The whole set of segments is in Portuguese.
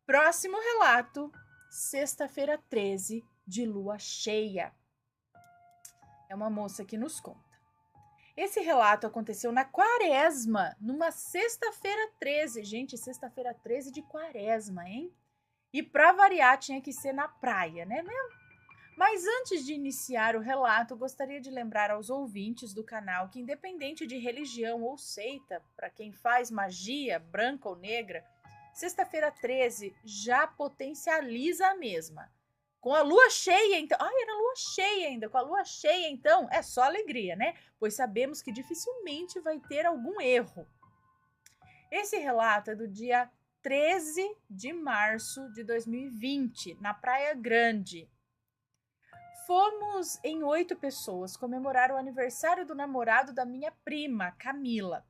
Próximo relato, sexta-feira 13 de lua cheia. É uma moça que nos conta. Esse relato aconteceu na quaresma, numa sexta-feira 13. Gente, sexta-feira 13 de quaresma, hein? E pra variar tinha que ser na praia, né mesmo? Mas antes de iniciar o relato, gostaria de lembrar aos ouvintes do canal que, independente de religião ou seita, para quem faz magia, branca ou negra, sexta-feira 13 já potencializa a mesma. Com a lua cheia, então. Ai, era lua cheia ainda. Com a lua cheia, então, é só alegria, né? Pois sabemos que dificilmente vai ter algum erro. Esse relato é do dia 13 de março de 2020, na Praia Grande. Fomos em 8 pessoas comemorar o aniversário do namorado da minha prima, Camila.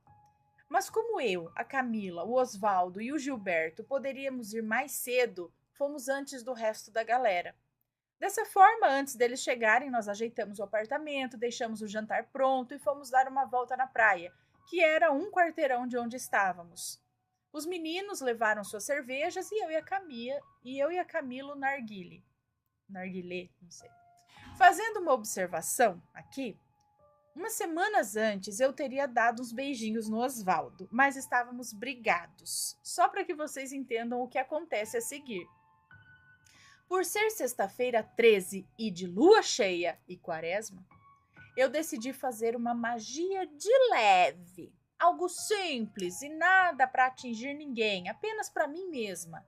Mas como eu, a Camila, o Osvaldo e o Gilberto poderíamos ir mais cedo, fomos antes do resto da galera. Dessa forma, antes deles chegarem, nós ajeitamos o apartamento, deixamos o jantar pronto e fomos dar uma volta na praia, que era um quarteirão de onde estávamos. Os meninos levaram suas cervejas e eu e a Camilo narguilé, não sei. Fazendo uma observação aqui, umas semanas antes eu teria dado uns beijinhos no Osvaldo, mas estávamos brigados. Só para que vocês entendam o que acontece a seguir. Por ser sexta-feira 13 e de lua cheia e quaresma, eu decidi fazer uma magia de leve. Algo simples e nada para atingir ninguém, apenas para mim mesma.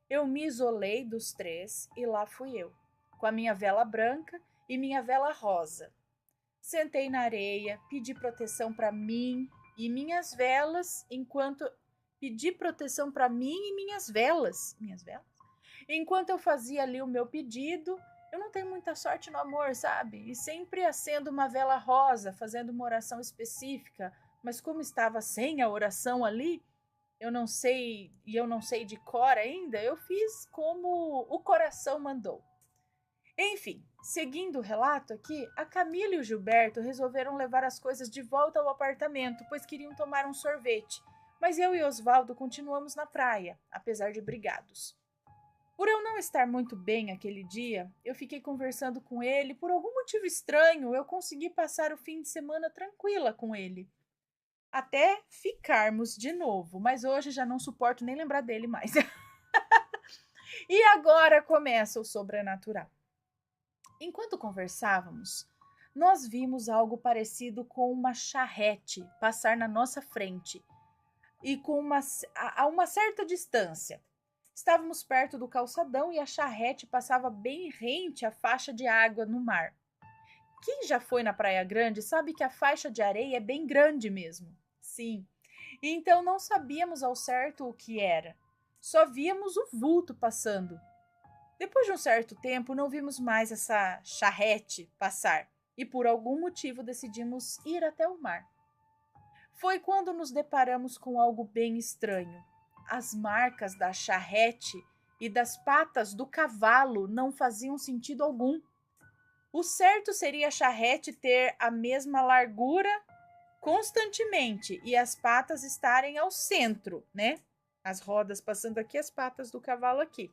Eu me isolei dos 3 e lá fui eu, com a minha vela branca e minha vela rosa. Sentei na areia, pedi proteção para mim e minhas velas, enquanto Enquanto eu fazia ali o meu pedido, eu não tenho muita sorte no amor, sabe? E sempre acendo uma vela rosa, fazendo uma oração específica, mas como estava sem a oração ali, eu não sei de cor ainda, eu fiz como o coração mandou. Enfim, seguindo o relato aqui, a Camila e o Gilberto resolveram levar as coisas de volta ao apartamento, pois queriam tomar um sorvete. Mas eu e Osvaldo continuamos na praia, apesar de brigados. Por eu não estar muito bem aquele dia, eu fiquei conversando com ele. Por algum motivo estranho, eu consegui passar o fim de semana tranquila com ele. Até ficarmos de novo, mas hoje já não suporto nem lembrar dele mais. E agora começa o sobrenatural. Enquanto conversávamos, nós vimos algo parecido com uma charrete passar na nossa frente e a uma certa distância. Estávamos perto do calçadão e a charrete passava bem rente à faixa de água no mar. Quem já foi na Praia Grande sabe que a faixa de areia é bem grande mesmo. Sim. Então não sabíamos ao certo o que era. Só víamos o vulto passando. Depois de um certo tempo, não vimos mais essa charrete passar e por algum motivo decidimos ir até o mar. Foi quando nos deparamos com algo bem estranho. As marcas da charrete e das patas do cavalo não faziam sentido algum. O certo seria a charrete ter a mesma largura constantemente e as patas estarem ao centro, né? As rodas passando aqui, as patas do cavalo aqui.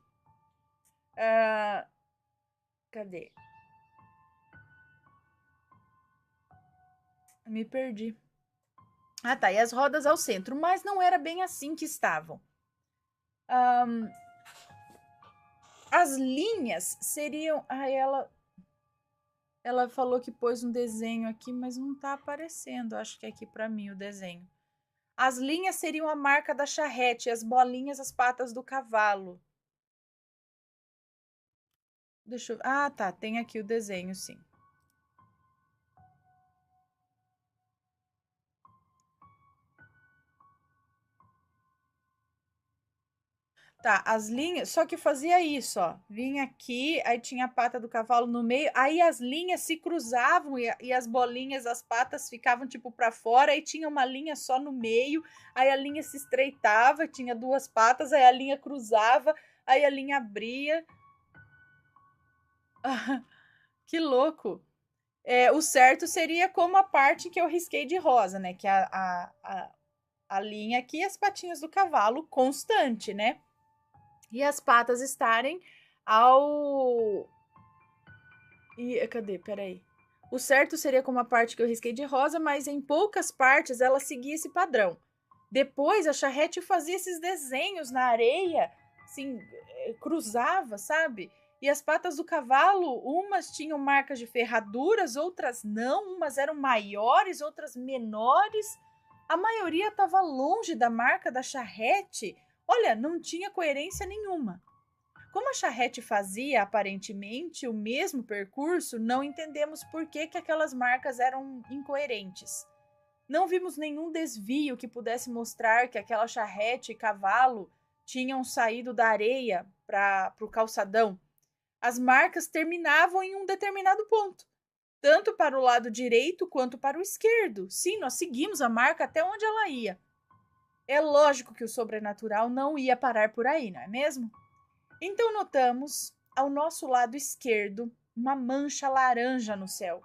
Cadê? Me perdi. Ah, tá. E as rodas ao centro, mas não era bem assim que estavam. As linhas seriam. Ela falou que pôs um desenho aqui, mas não tá aparecendo. Acho que é aqui para mim o desenho. As linhas seriam a marca da charrete, as bolinhas, as patas do cavalo. Deixa eu... Ah, tá. Tem aqui o desenho, sim. Tá, as linhas, só que fazia isso, ó. Vinha aqui, aí tinha a pata do cavalo no meio, aí as linhas se cruzavam e as bolinhas, as patas ficavam tipo para fora, aí tinha uma linha só no meio, aí a linha se estreitava, tinha 2 patas, aí a linha cruzava, aí a linha abria. Que louco! O certo seria como a parte que eu risquei de rosa, né? Que a linha aqui e as patinhas do cavalo constante, né? e as patas estarem ao... Cadê? Peraí. O certo seria como a parte que eu risquei de rosa, mas em poucas partes ela seguia esse padrão. Depois a charrete fazia esses desenhos na areia, assim, cruzava, sabe? E as patas do cavalo, umas tinham marcas de ferraduras, outras não, umas eram maiores, outras menores. A maioria estava longe da marca da charrete. Olha, não tinha coerência nenhuma. Como a charrete fazia, aparentemente, o mesmo percurso, não entendemos por que aquelas marcas eram incoerentes. Não vimos nenhum desvio que pudesse mostrar que aquela charrete e cavalo tinham saído da areia para o calçadão. As marcas terminavam em um determinado ponto, tanto para o lado direito quanto para o esquerdo. Sim, nós seguimos a marca até onde ela ia. É lógico que o sobrenatural não ia parar por aí, não é mesmo? Então notamos, ao nosso lado esquerdo, uma mancha laranja no céu.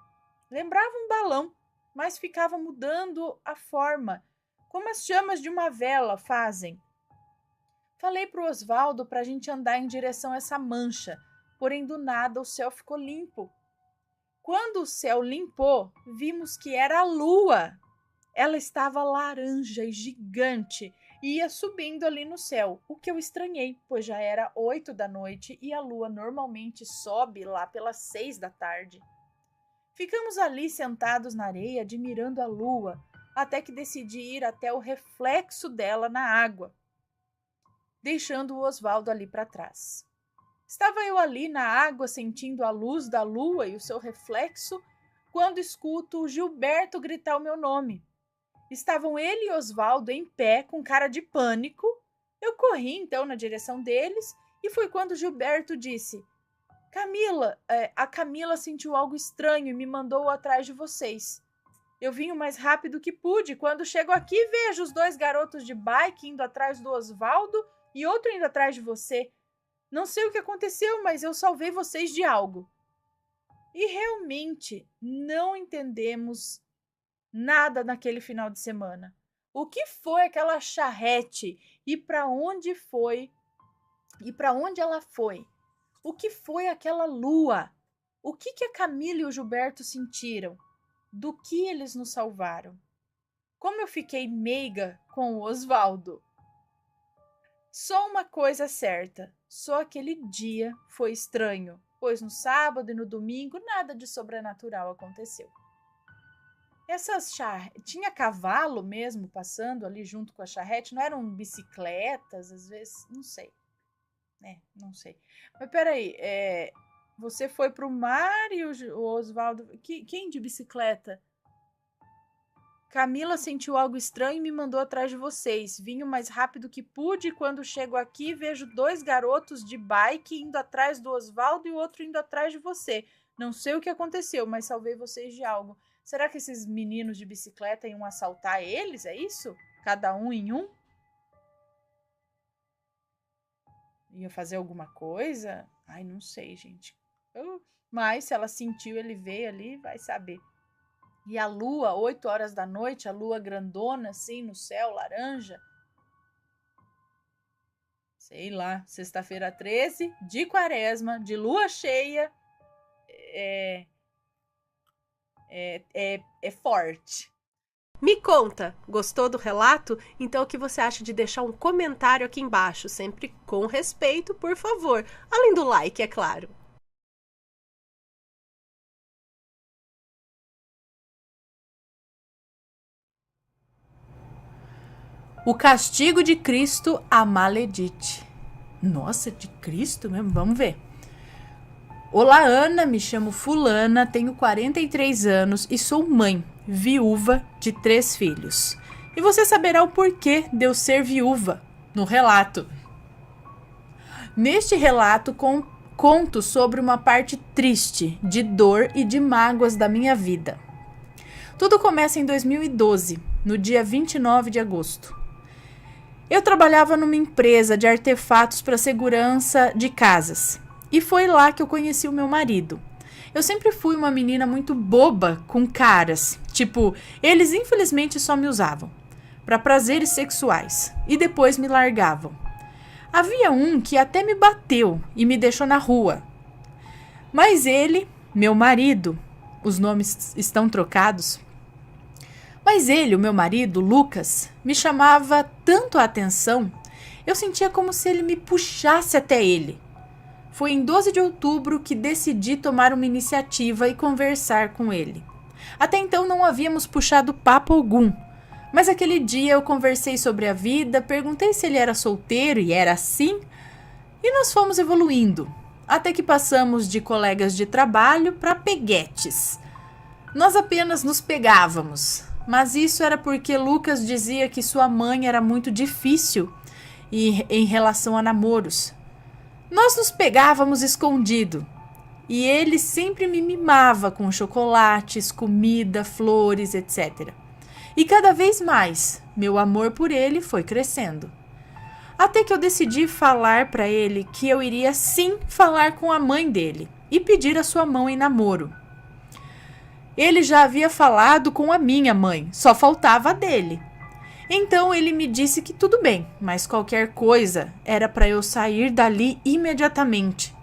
Lembrava um balão, mas ficava mudando a forma, como as chamas de uma vela fazem. Falei para o Osvaldo para a gente andar em direção a essa mancha, porém do nada o céu ficou limpo. Quando o céu limpou, vimos que era a lua. Ela estava laranja e gigante e ia subindo ali no céu, o que eu estranhei, pois já era 8 da noite e a lua normalmente sobe lá pelas 6 da tarde. Ficamos ali sentados na areia admirando a lua, até que decidi ir até o reflexo dela na água, deixando o Osvaldo ali para trás. Estava eu ali na água sentindo a luz da lua e o seu reflexo, quando escuto o Gilberto gritar o meu nome. Estavam ele e Osvaldo em pé, com cara de pânico. Eu corri então na direção deles e foi quando Gilberto disse: Camila, a Camila sentiu algo estranho e me mandou atrás de vocês. Eu vim o mais rápido que pude. Quando chego aqui, vejo os 2 garotos de bike indo atrás do Osvaldo e outro indo atrás de você. Não sei o que aconteceu, mas eu salvei vocês de algo. E realmente não entendemos nada naquele final de semana. O que foi aquela charrete e para onde foi? E para onde ela foi? O que foi aquela lua? O que a Camila e o Gilberto sentiram? Do que eles nos salvaram? Como eu fiquei meiga com o Osvaldo. Só uma coisa certa, só aquele dia foi estranho, pois no sábado e no domingo nada de sobrenatural aconteceu. Tinha cavalo mesmo passando ali junto com a charrete, não eram bicicletas, às vezes, não sei. Não sei. Mas peraí, você foi pro mar e o Osvaldo... Quem de bicicleta? Camila sentiu algo estranho e me mandou atrás de vocês. Vim o mais rápido que pude e quando chego aqui vejo 2 garotos de bike indo atrás do Osvaldo e o outro indo atrás de você. Não sei o que aconteceu, mas salvei vocês de algo. Será que esses meninos de bicicleta iam assaltar eles? É isso? Cada um em um? Ia fazer alguma coisa? Ai, não sei, gente. Mas se ela sentiu, ele veio ali, vai saber. E a lua, 8 horas da noite, a lua grandona assim no céu, laranja. Sei lá, sexta-feira 13, de quaresma, de lua cheia, é forte. Me conta, gostou do relato? Então o que você acha de deixar um comentário aqui embaixo, sempre com respeito, por favor. Além do like, é claro. O castigo de Cristo a maledite. Nossa, de Cristo mesmo? Vamos ver. Olá, Ana, me chamo Fulana, tenho 43 anos e sou mãe, viúva de 3 filhos. E você saberá o porquê de eu ser viúva no relato. Neste relato, conto sobre uma parte triste, de dor e de mágoas da minha vida. Tudo começa em 2012, no dia 29 de agosto. Eu trabalhava numa empresa de artefatos para segurança de casas. E foi lá que eu conheci o meu marido. Eu sempre fui uma menina muito boba com caras. Tipo, eles infelizmente só me usavam para prazeres sexuais. E depois me largavam. Havia um que até me bateu e me deixou na rua. Mas ele, meu marido, os nomes estão trocados, mas ele, o meu marido, Lucas, me chamava tanto a atenção, eu sentia como se ele me puxasse até ele. Foi em 12 de outubro que decidi tomar uma iniciativa e conversar com ele. Até então não havíamos puxado papo algum, mas aquele dia eu conversei sobre a vida, perguntei se ele era solteiro e era assim, e nós fomos evoluindo, até que passamos de colegas de trabalho para peguetes. Nós apenas nos pegávamos, mas isso era porque Lucas dizia que sua mãe era muito difícil em relação a namoros. Nós nos pegávamos escondido e ele sempre me mimava com chocolates, comida, flores, etc. E cada vez mais meu amor por ele foi crescendo. Até que eu decidi falar para ele que eu iria sim falar com a mãe dele e pedir a sua mão em namoro. Ele já havia falado com a minha mãe, só faltava a dele. Então ele me disse que tudo bem, mas qualquer coisa era para eu sair dali imediatamente.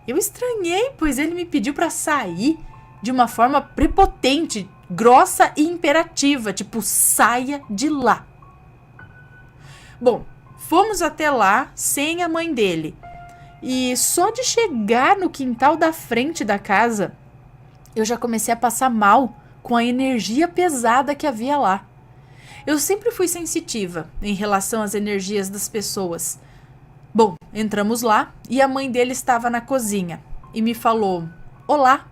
Eu estranhei, pois ele me pediu para sair de uma forma prepotente, grossa e imperativa, tipo, saia de lá. Bom, fomos até lá sem a mãe dele. E só de chegar no quintal da frente da casa, eu já comecei a passar mal com a energia pesada que havia lá. Eu sempre fui sensitiva em relação às energias das pessoas. Bom, entramos lá e a mãe dele estava na cozinha e me falou: olá.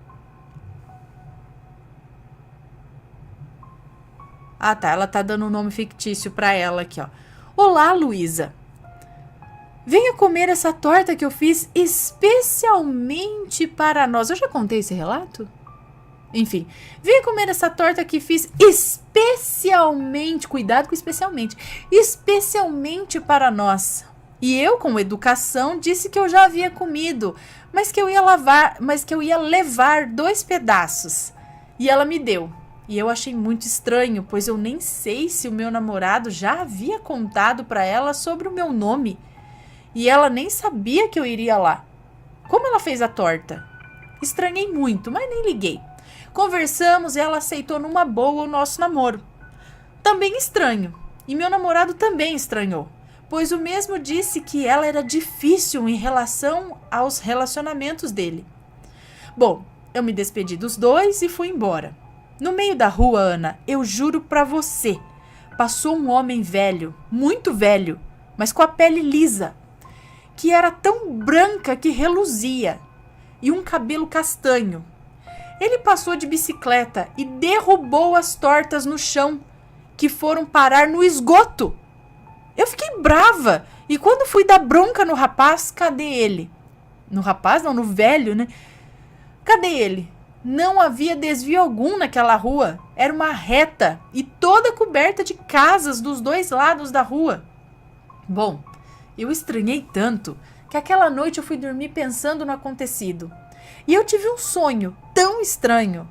Ah tá, ela tá dando um nome fictício para ela aqui, ó. Olá, Luísa. Venha comer essa torta que eu fiz especialmente para nós. Eu já contei esse relato? Enfim, venha comer essa torta que fiz especialmente, cuidado com especialmente para nós. E eu, com educação, disse que eu já havia comido, mas que eu ia levar 2 pedaços. E ela me deu. E eu achei muito estranho, pois eu nem sei se o meu namorado já havia contado para ela sobre o meu nome. E ela nem sabia que eu iria lá. Como ela fez a torta? Estranhei muito, mas nem liguei. Conversamos e ela aceitou numa boa o nosso namoro. Também estranho. E meu namorado também estranhou, pois o mesmo disse que ela era difícil em relação aos relacionamentos dele. Bom, eu me despedi dos dois e fui embora. No meio da rua, Ana, eu juro pra você, passou um homem velho, muito velho, mas com a pele lisa, que era tão branca que reluzia, e um cabelo castanho. Ele passou de bicicleta e derrubou as tortas no chão, que foram parar no esgoto. Eu fiquei brava, e quando fui dar bronca no rapaz, cadê ele? No rapaz não, no velho, né? Cadê ele? Não havia desvio algum naquela rua. Era uma reta e toda coberta de casas dos 2 lados da rua. Bom, eu estranhei tanto que aquela noite eu fui dormir pensando no acontecido. E eu tive um sonho tão estranho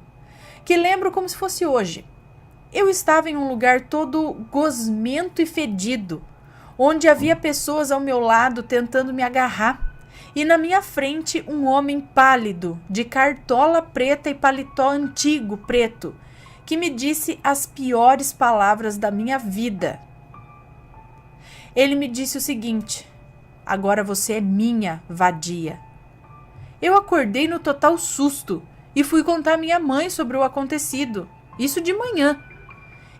que lembro como se fosse hoje. Eu estava em um lugar todo gosmento e fedido, onde havia pessoas ao meu lado tentando me agarrar. E na minha frente um homem pálido, de cartola preta e paletó antigo preto, que me disse as piores palavras da minha vida. Ele me disse o seguinte: agora você é minha, vadia. Eu acordei no total susto e fui contar à minha mãe sobre o acontecido, isso de manhã.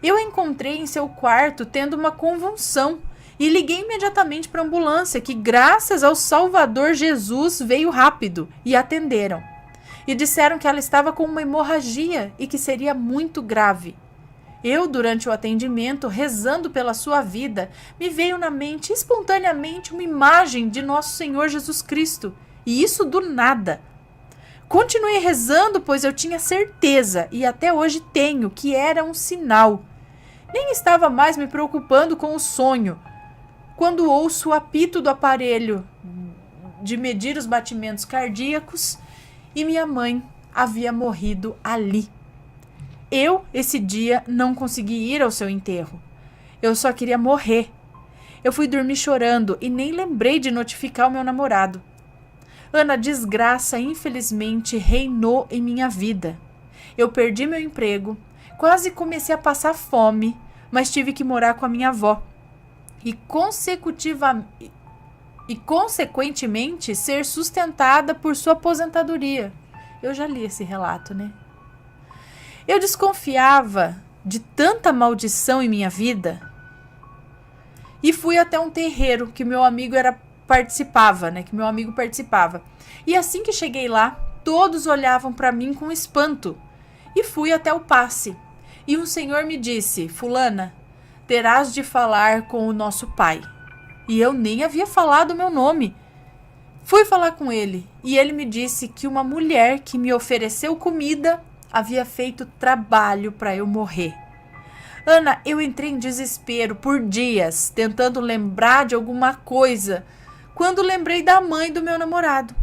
Eu a encontrei em seu quarto tendo uma convulsão e liguei imediatamente para a ambulância, que graças ao Salvador Jesus veio rápido e atenderam. E disseram que ela estava com uma hemorragia e que seria muito grave. Eu, durante o atendimento, rezando pela sua vida, me veio na mente espontaneamente uma imagem de nosso Senhor Jesus Cristo, e isso do nada. Continuei rezando, pois eu tinha certeza, e até hoje tenho, que era um sinal. Nem estava mais me preocupando com o sonho, quando ouço o apito do aparelho de medir os batimentos cardíacos e minha mãe havia morrido ali. Eu, esse dia, não consegui ir ao seu enterro. Eu só queria morrer. Eu fui dormir chorando e nem lembrei de notificar o meu namorado. Ana, a desgraça infelizmente reinou em minha vida. Eu perdi meu emprego, quase comecei a passar fome, mas tive que morar com a minha avó. E consequentemente ser sustentada por sua aposentadoria. Eu já li esse relato, né? Eu desconfiava de tanta maldição em minha vida e fui até um terreiro que meu amigo participava. E assim que cheguei lá, todos olhavam para mim com espanto. E fui até o passe. E um senhor me disse: fulana, terás de falar com o nosso pai. E eu nem havia falado o meu nome. Fui falar com ele e ele me disse que uma mulher que me ofereceu comida havia feito trabalho para eu morrer. Ana, eu entrei em desespero por dias, tentando lembrar de alguma coisa, quando lembrei da mãe do meu namorado.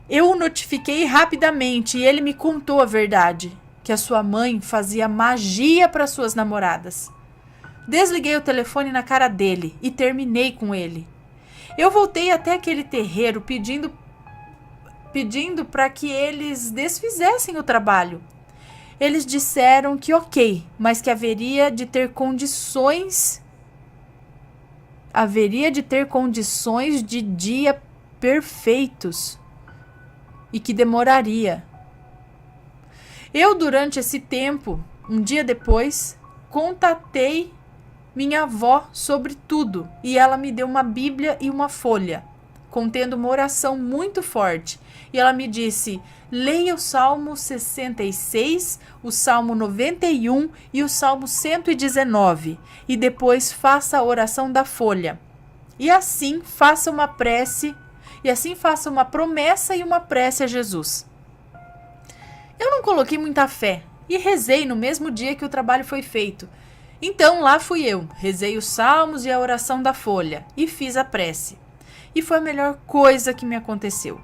Eu o notifiquei rapidamente e ele me contou a verdade, que a sua mãe fazia magia para suas namoradas. Desliguei o telefone na cara dele e terminei com ele. Eu voltei até aquele terreiro pedindo para que eles desfizessem o trabalho. Eles disseram que ok, mas que haveria de ter condições de dia perfeitos e que demoraria. Eu, durante esse tempo, um dia depois, contatei minha avó sobre tudo e ela me deu uma Bíblia e uma folha contendo uma oração muito forte. E ela me disse: leia o Salmo 66, o Salmo 91 e o Salmo 119 e depois faça a oração da folha. E assim faça uma prece, e assim faça uma promessa e uma prece a Jesus. Eu não coloquei muita fé e rezei no mesmo dia que o trabalho foi feito. Então lá fui eu, rezei os salmos e a oração da folha e fiz a prece. E foi a melhor coisa que me aconteceu.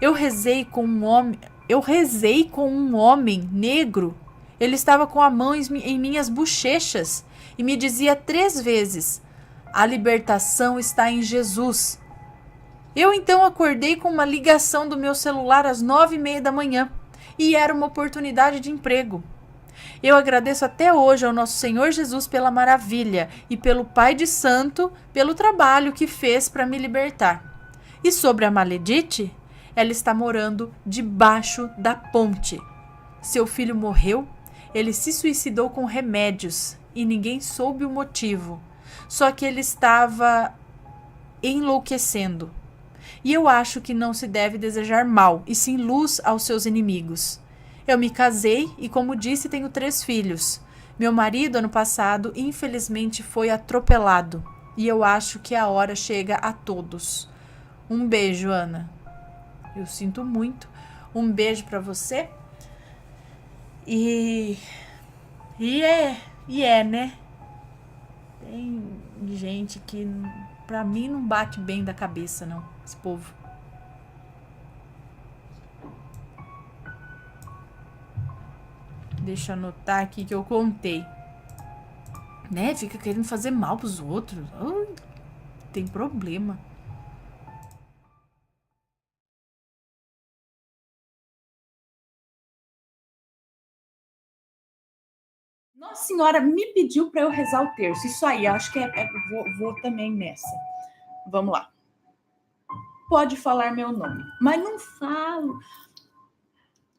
Eu rezei com um homem negro. Ele estava com a mão em minhas bochechas e me dizia 3 vezes: a libertação está em Jesus. Eu então acordei com uma ligação do meu celular às 9h30 da manhã e era uma oportunidade de emprego. Eu agradeço até hoje ao nosso Senhor Jesus pela maravilha e pelo Pai de Santo pelo trabalho que fez para me libertar. E sobre a Maledite, ela está morando debaixo da ponte. Seu filho morreu, ele se suicidou com remédios e ninguém soube o motivo. Só que ele estava enlouquecendo. E eu acho que não se deve desejar mal, e sim luz aos seus inimigos. Eu me casei e, como disse, tenho 3 filhos. Meu marido, ano passado, infelizmente foi atropelado. E eu acho que a hora chega a todos. Um beijo, Ana. Eu sinto muito. Um beijo pra você. E né? Tem gente que, pra mim, não bate bem da cabeça, não. Esse povo. Deixa eu anotar aqui que eu contei. Né? Fica querendo fazer mal pros outros. Ai, tem problema. Nossa Senhora me pediu para eu rezar o terço. Isso aí, acho que vou também nessa. Vamos lá. Pode falar meu nome, mas não falo.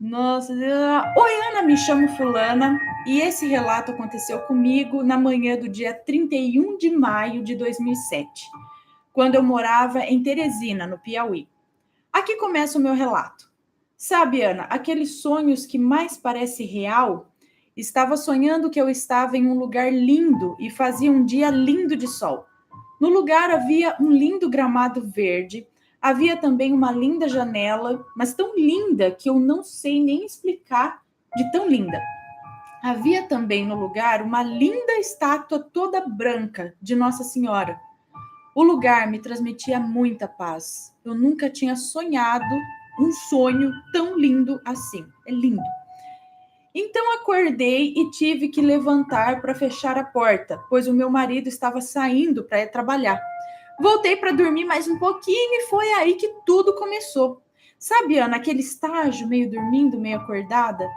Nossa, oi Ana, me chamo fulana e esse relato aconteceu comigo na manhã do dia 31 de maio de 2007, quando eu morava em Teresina, no Piauí. Aqui começa o meu relato. Sabe, Ana, aqueles sonhos que mais parece real? Estava sonhando que eu estava em um lugar lindo e fazia um dia lindo de sol. No lugar havia um lindo gramado verde. Havia também uma linda janela, mas tão linda que eu não sei nem explicar de tão linda. Havia também no lugar uma linda estátua toda branca de Nossa Senhora. O lugar me transmitia muita paz. Eu nunca tinha sonhado um sonho tão lindo assim. É lindo. Então acordei e tive que levantar para fechar a porta, pois o meu marido estava saindo para ir trabalhar. Voltei para dormir mais um pouquinho e foi aí que tudo começou. Sabe, Ana, aquele estágio meio dormindo, meio acordada?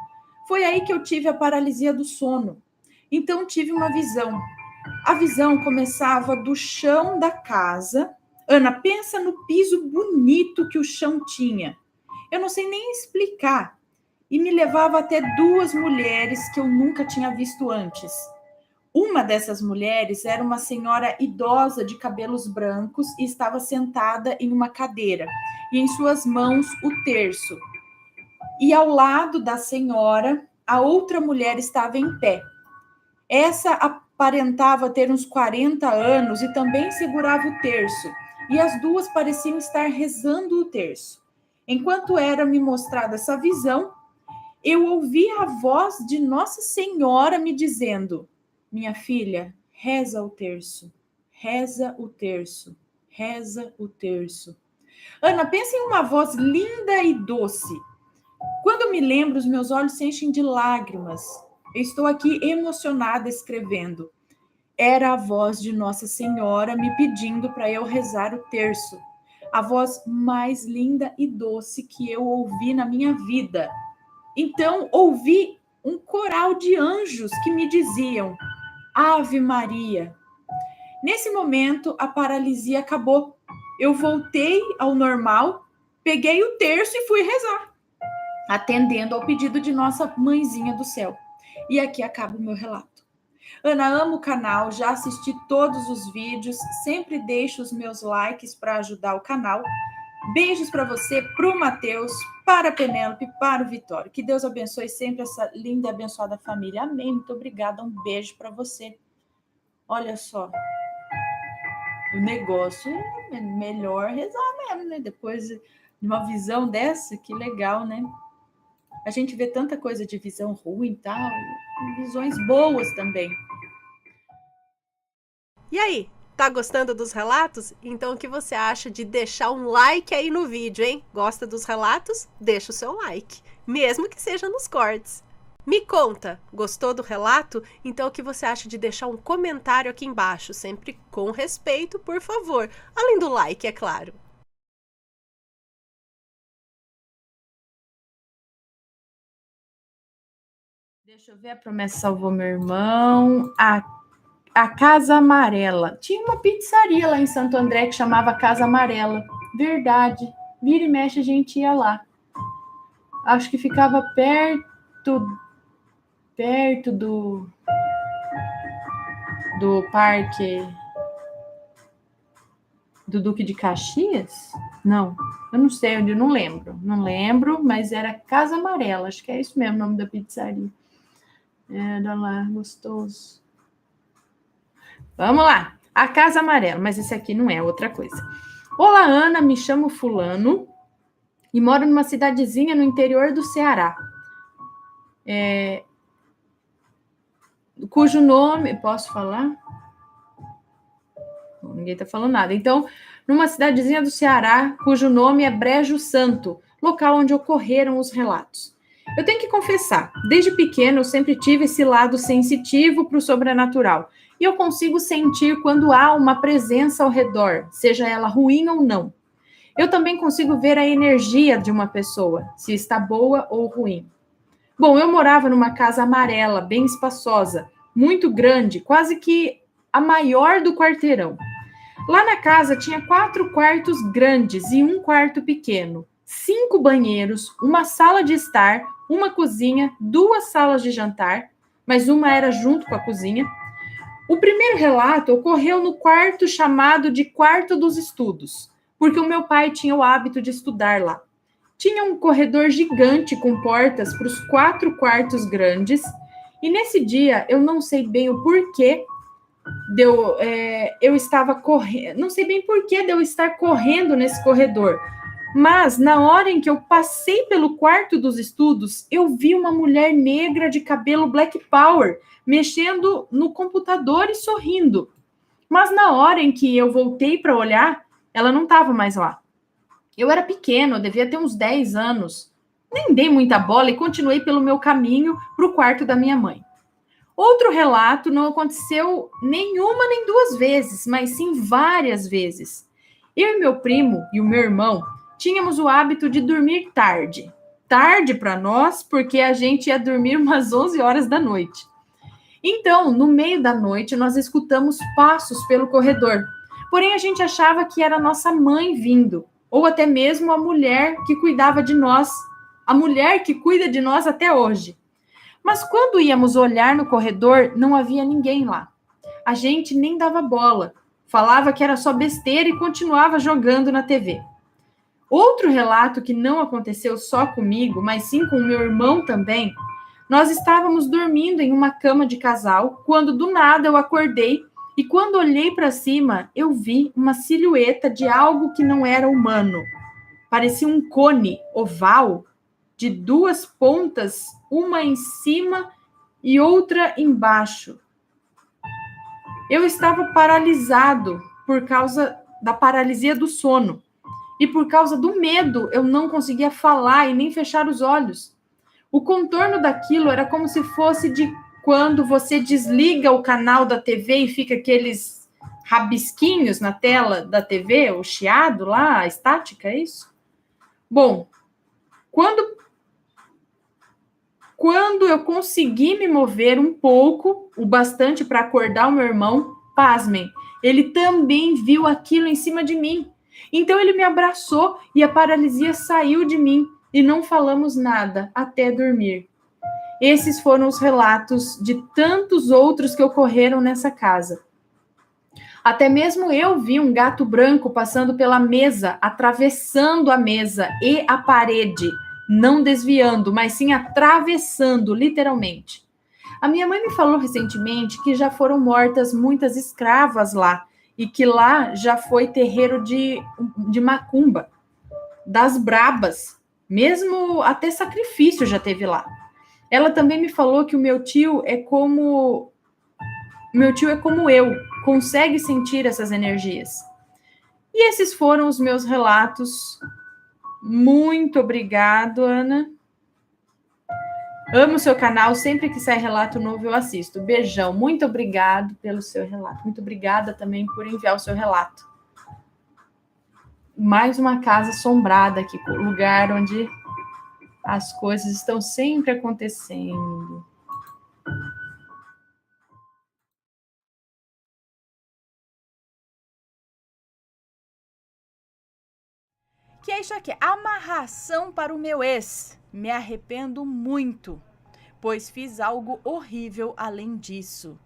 Foi aí que eu tive a paralisia do sono. Então tive uma visão. A visão começava do chão da casa. Ana, pensa no piso bonito que o chão tinha. Eu não sei nem explicar. E me levava até duas mulheres que eu nunca tinha visto antes. Uma dessas mulheres era uma senhora idosa de cabelos brancos e estava sentada em uma cadeira, e em suas mãos o terço. E ao lado da senhora, a outra mulher estava em pé. Essa aparentava ter uns 40 anos e também segurava o terço, e as duas pareciam estar rezando o terço. Enquanto era me mostrada essa visão, eu ouvi a voz de Nossa Senhora me dizendo: minha filha, reza o terço, reza o terço, reza o terço. Ana, pensa em uma voz linda e doce. Quando me lembro, os meus olhos se enchem de lágrimas. Eu estou aqui emocionada escrevendo. Era a voz de Nossa Senhora me pedindo para eu rezar o terço. A voz mais linda e doce que eu ouvi na minha vida. Então, ouvi um coral de anjos que me diziam: Ave Maria. Nesse momento, a paralisia acabou. Eu voltei ao normal, peguei o terço e fui rezar, atendendo ao pedido de nossa mãezinha do céu. E aqui acaba o meu relato. Ana, amo o canal, já assisti todos os vídeos, sempre deixo os meus likes para ajudar o canal. Beijos para você, para o Matheus, para a Penélope, para o Vitório. Que Deus abençoe sempre essa linda e abençoada família. Amém. Muito obrigada. Um beijo para você. Olha só, o negócio é melhor rezar mesmo, né? Depois de uma visão dessa, que legal, né? A gente vê tanta coisa de visão ruim e tal, visões boas também. E aí, tá gostando dos relatos? Então o que você acha de deixar um like aí no vídeo, hein? Gosta dos relatos? Deixa o seu like, mesmo que seja nos cortes. Me conta, gostou do relato? Então o que você acha de deixar um comentário aqui embaixo, sempre com respeito, por favor. Além do like, é claro. Deixa eu ver, a promessa salvou meu irmão. A Casa Amarela. Tinha uma pizzaria lá em Santo André que chamava Casa Amarela. Verdade. Vira e mexe a gente ia lá. Acho que ficava perto do parque do Duque de Caxias? Não, eu não sei onde, eu não lembro. Não lembro, mas era Casa Amarela. Acho que é isso mesmo o nome da pizzaria. Era lá, gostoso. Vamos lá. A Casa Amarela, mas esse aqui não é outra coisa. Olá, Ana, me chamo Fulano e moro numa cidadezinha no interior do Ceará. Cujo nome... Posso falar? Ninguém está falando nada. Então, numa cidadezinha do Ceará, cujo nome é Brejo Santo, local onde ocorreram os relatos. Eu tenho que confessar, desde pequeno eu sempre tive esse lado sensitivo para o sobrenatural. E eu consigo sentir quando há uma presença ao redor, seja ela ruim ou não. Eu também consigo ver a energia de uma pessoa, se está boa ou ruim. Bom, eu morava numa casa amarela, bem espaçosa, muito grande, quase que a maior do quarteirão. Lá na casa tinha 4 quartos grandes e um quarto pequeno, 5 banheiros, uma sala de estar, uma cozinha, 2 salas de jantar, mas uma era junto com a cozinha. O primeiro relato ocorreu no quarto chamado de Quarto dos Estudos, porque o meu pai tinha o hábito de estudar lá. Tinha um corredor gigante com portas para os 4 quartos grandes, e nesse dia eu não sei bem o porquê eu estava correndo, não sei bem porquê de eu estar correndo nesse corredor, mas na hora em que eu passei pelo quarto dos estudos, eu vi uma mulher negra de cabelo black power mexendo no computador e sorrindo. Mas na hora em que eu voltei para olhar, ela não estava mais lá. Eu era pequeno, eu devia ter uns 10 anos. Nem dei muita bola e continuei pelo meu caminho para o quarto da minha mãe. Outro relato não aconteceu nenhuma nem duas vezes, mas sim várias vezes. Eu e meu primo e o meu irmão tínhamos o hábito de dormir tarde. Tarde para nós, porque a gente ia dormir umas 11 horas da noite. Então, no meio da noite, nós escutamos passos pelo corredor. Porém, a gente achava que era nossa mãe vindo, ou até mesmo a mulher que cuidava de nós, a mulher que cuida de nós até hoje. Mas quando íamos olhar no corredor, não havia ninguém lá. A gente nem dava bola, falava que era só besteira e continuava jogando na TV. Outro relato que não aconteceu só comigo, mas sim com o meu irmão também. Nós estávamos dormindo em uma cama de casal, quando do nada eu acordei e quando olhei para cima, eu vi uma silhueta de algo que não era humano. Parecia um cone oval de duas pontas, uma em cima e outra embaixo. Eu estava paralisado por causa da paralisia do sono. E por causa do medo, eu não conseguia falar e nem fechar os olhos. O contorno daquilo era como se fosse de quando você desliga o canal da TV e fica aqueles rabisquinhos na tela da TV, o chiado lá, a estática, é isso? Bom, quando eu consegui me mover um pouco, o bastante para acordar o meu irmão, pasmem, ele também viu aquilo em cima de mim. Então ele me abraçou e a paralisia saiu de mim e não falamos nada até dormir. Esses foram os relatos de tantos outros que ocorreram nessa casa. Até mesmo eu vi um gato branco passando pela mesa, atravessando a mesa e a parede, não desviando, mas sim atravessando, literalmente. A minha mãe me falou recentemente que já foram mortas muitas escravas lá, e que lá já foi terreiro de macumba, das brabas, mesmo até sacrifício já teve lá. Ela também me falou que o meu tio é como eu, consegue sentir essas energias. E esses foram os meus relatos. Muito obrigado, Ana. Amo o seu canal, sempre que sai relato novo eu assisto. Beijão, muito obrigado pelo seu relato. Muito obrigada também por enviar o seu relato. Mais uma casa assombrada aqui, lugar onde as coisas estão sempre acontecendo. Que é isso aqui, amarração para o meu ex. Me arrependo muito, pois fiz algo horrível além disso.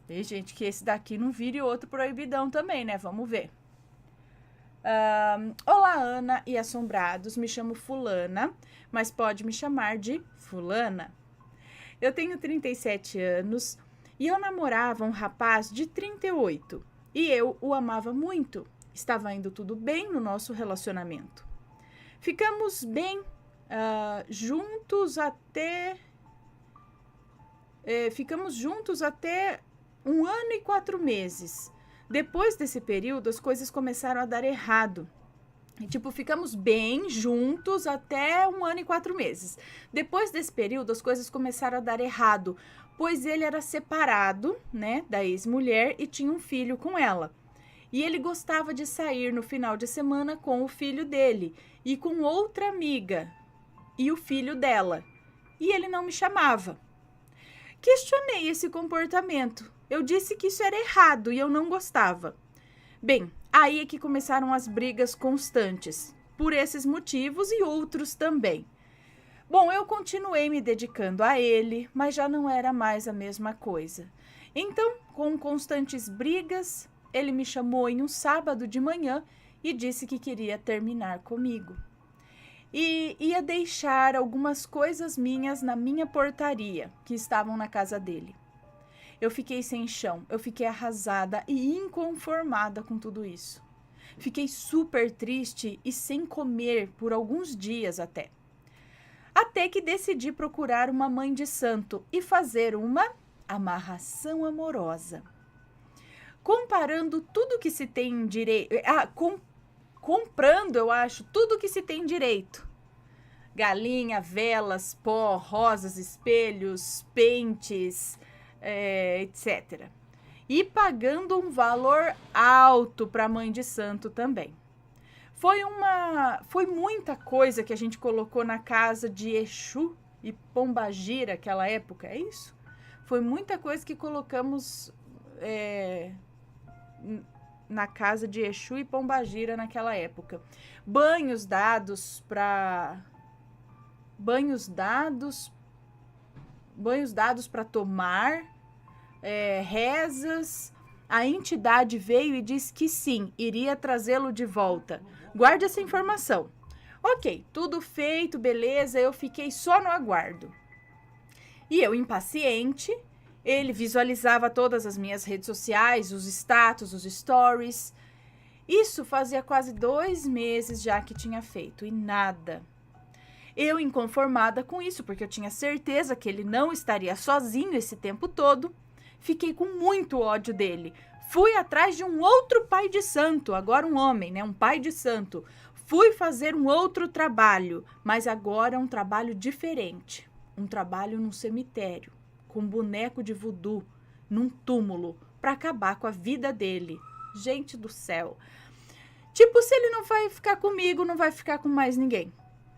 E, gente, que esse daqui não vire outro proibidão também, né? Vamos ver. Olá, Ana e assombrados. Me chamo Fulana, mas pode me chamar de Fulana. Eu tenho 37 anos e eu namorava um rapaz de 38. E eu o amava muito. Estava indo tudo bem no nosso relacionamento. Ficamos bem juntos até 1 ano e 4 meses. Depois desse período, as coisas começaram a dar errado. Ficamos bem juntos até 1 ano e 4 meses. Depois desse período, as coisas começaram a dar errado, pois ele era separado, né, da ex-mulher e tinha um filho com ela. E ele gostava de sair no final de semana com o filho dele e com outra amiga e o filho dela. E ele não me chamava. Questionei esse comportamento. Eu disse que isso era errado e eu não gostava. Bem, aí é que começaram as brigas constantes, por esses motivos e outros também. Bom, eu continuei me dedicando a ele, mas já não era mais a mesma coisa. Então, com constantes brigas, ele me chamou em um sábado de manhã e disse que queria terminar comigo. E ia deixar algumas coisas minhas na minha portaria, que estavam na casa dele. Eu fiquei sem chão, eu fiquei arrasada e inconformada com tudo isso. Fiquei super triste e sem comer por alguns dias até. Até que decidi procurar uma mãe de santo e fazer uma amarração amorosa. Comparando tudo que se tem direito... comprando, eu acho, tudo que se tem direito. galinha, velas, pó, rosas, espelhos, pentes, etc. E pagando um valor alto para a mãe de santo também. Foi muita coisa que a gente colocou na casa de Exu e Pombagira naquela época, é isso? Foi muita coisa que colocamos na casa de Exu e Pombagira naquela época. Banhos dados para tomar, rezas. A entidade veio e disse que sim, iria trazê-lo de volta. Guarde essa informação. Ok, tudo feito, beleza, eu fiquei só no aguardo. E eu, impaciente, ele visualizava todas as minhas redes sociais, os status, os stories. Isso fazia quase 2 meses já que tinha feito e nada. Eu, inconformada com isso, porque eu tinha certeza que ele não estaria sozinho esse tempo todo, fiquei com muito ódio dele. Fui atrás de um outro pai de santo, agora um homem, né? Um pai de santo. Fui fazer um outro trabalho, mas agora um trabalho diferente. Um trabalho num cemitério, com um boneco de voodoo, num túmulo, para acabar com a vida dele. Gente do céu. Tipo, se ele não vai ficar comigo, não vai ficar com mais ninguém.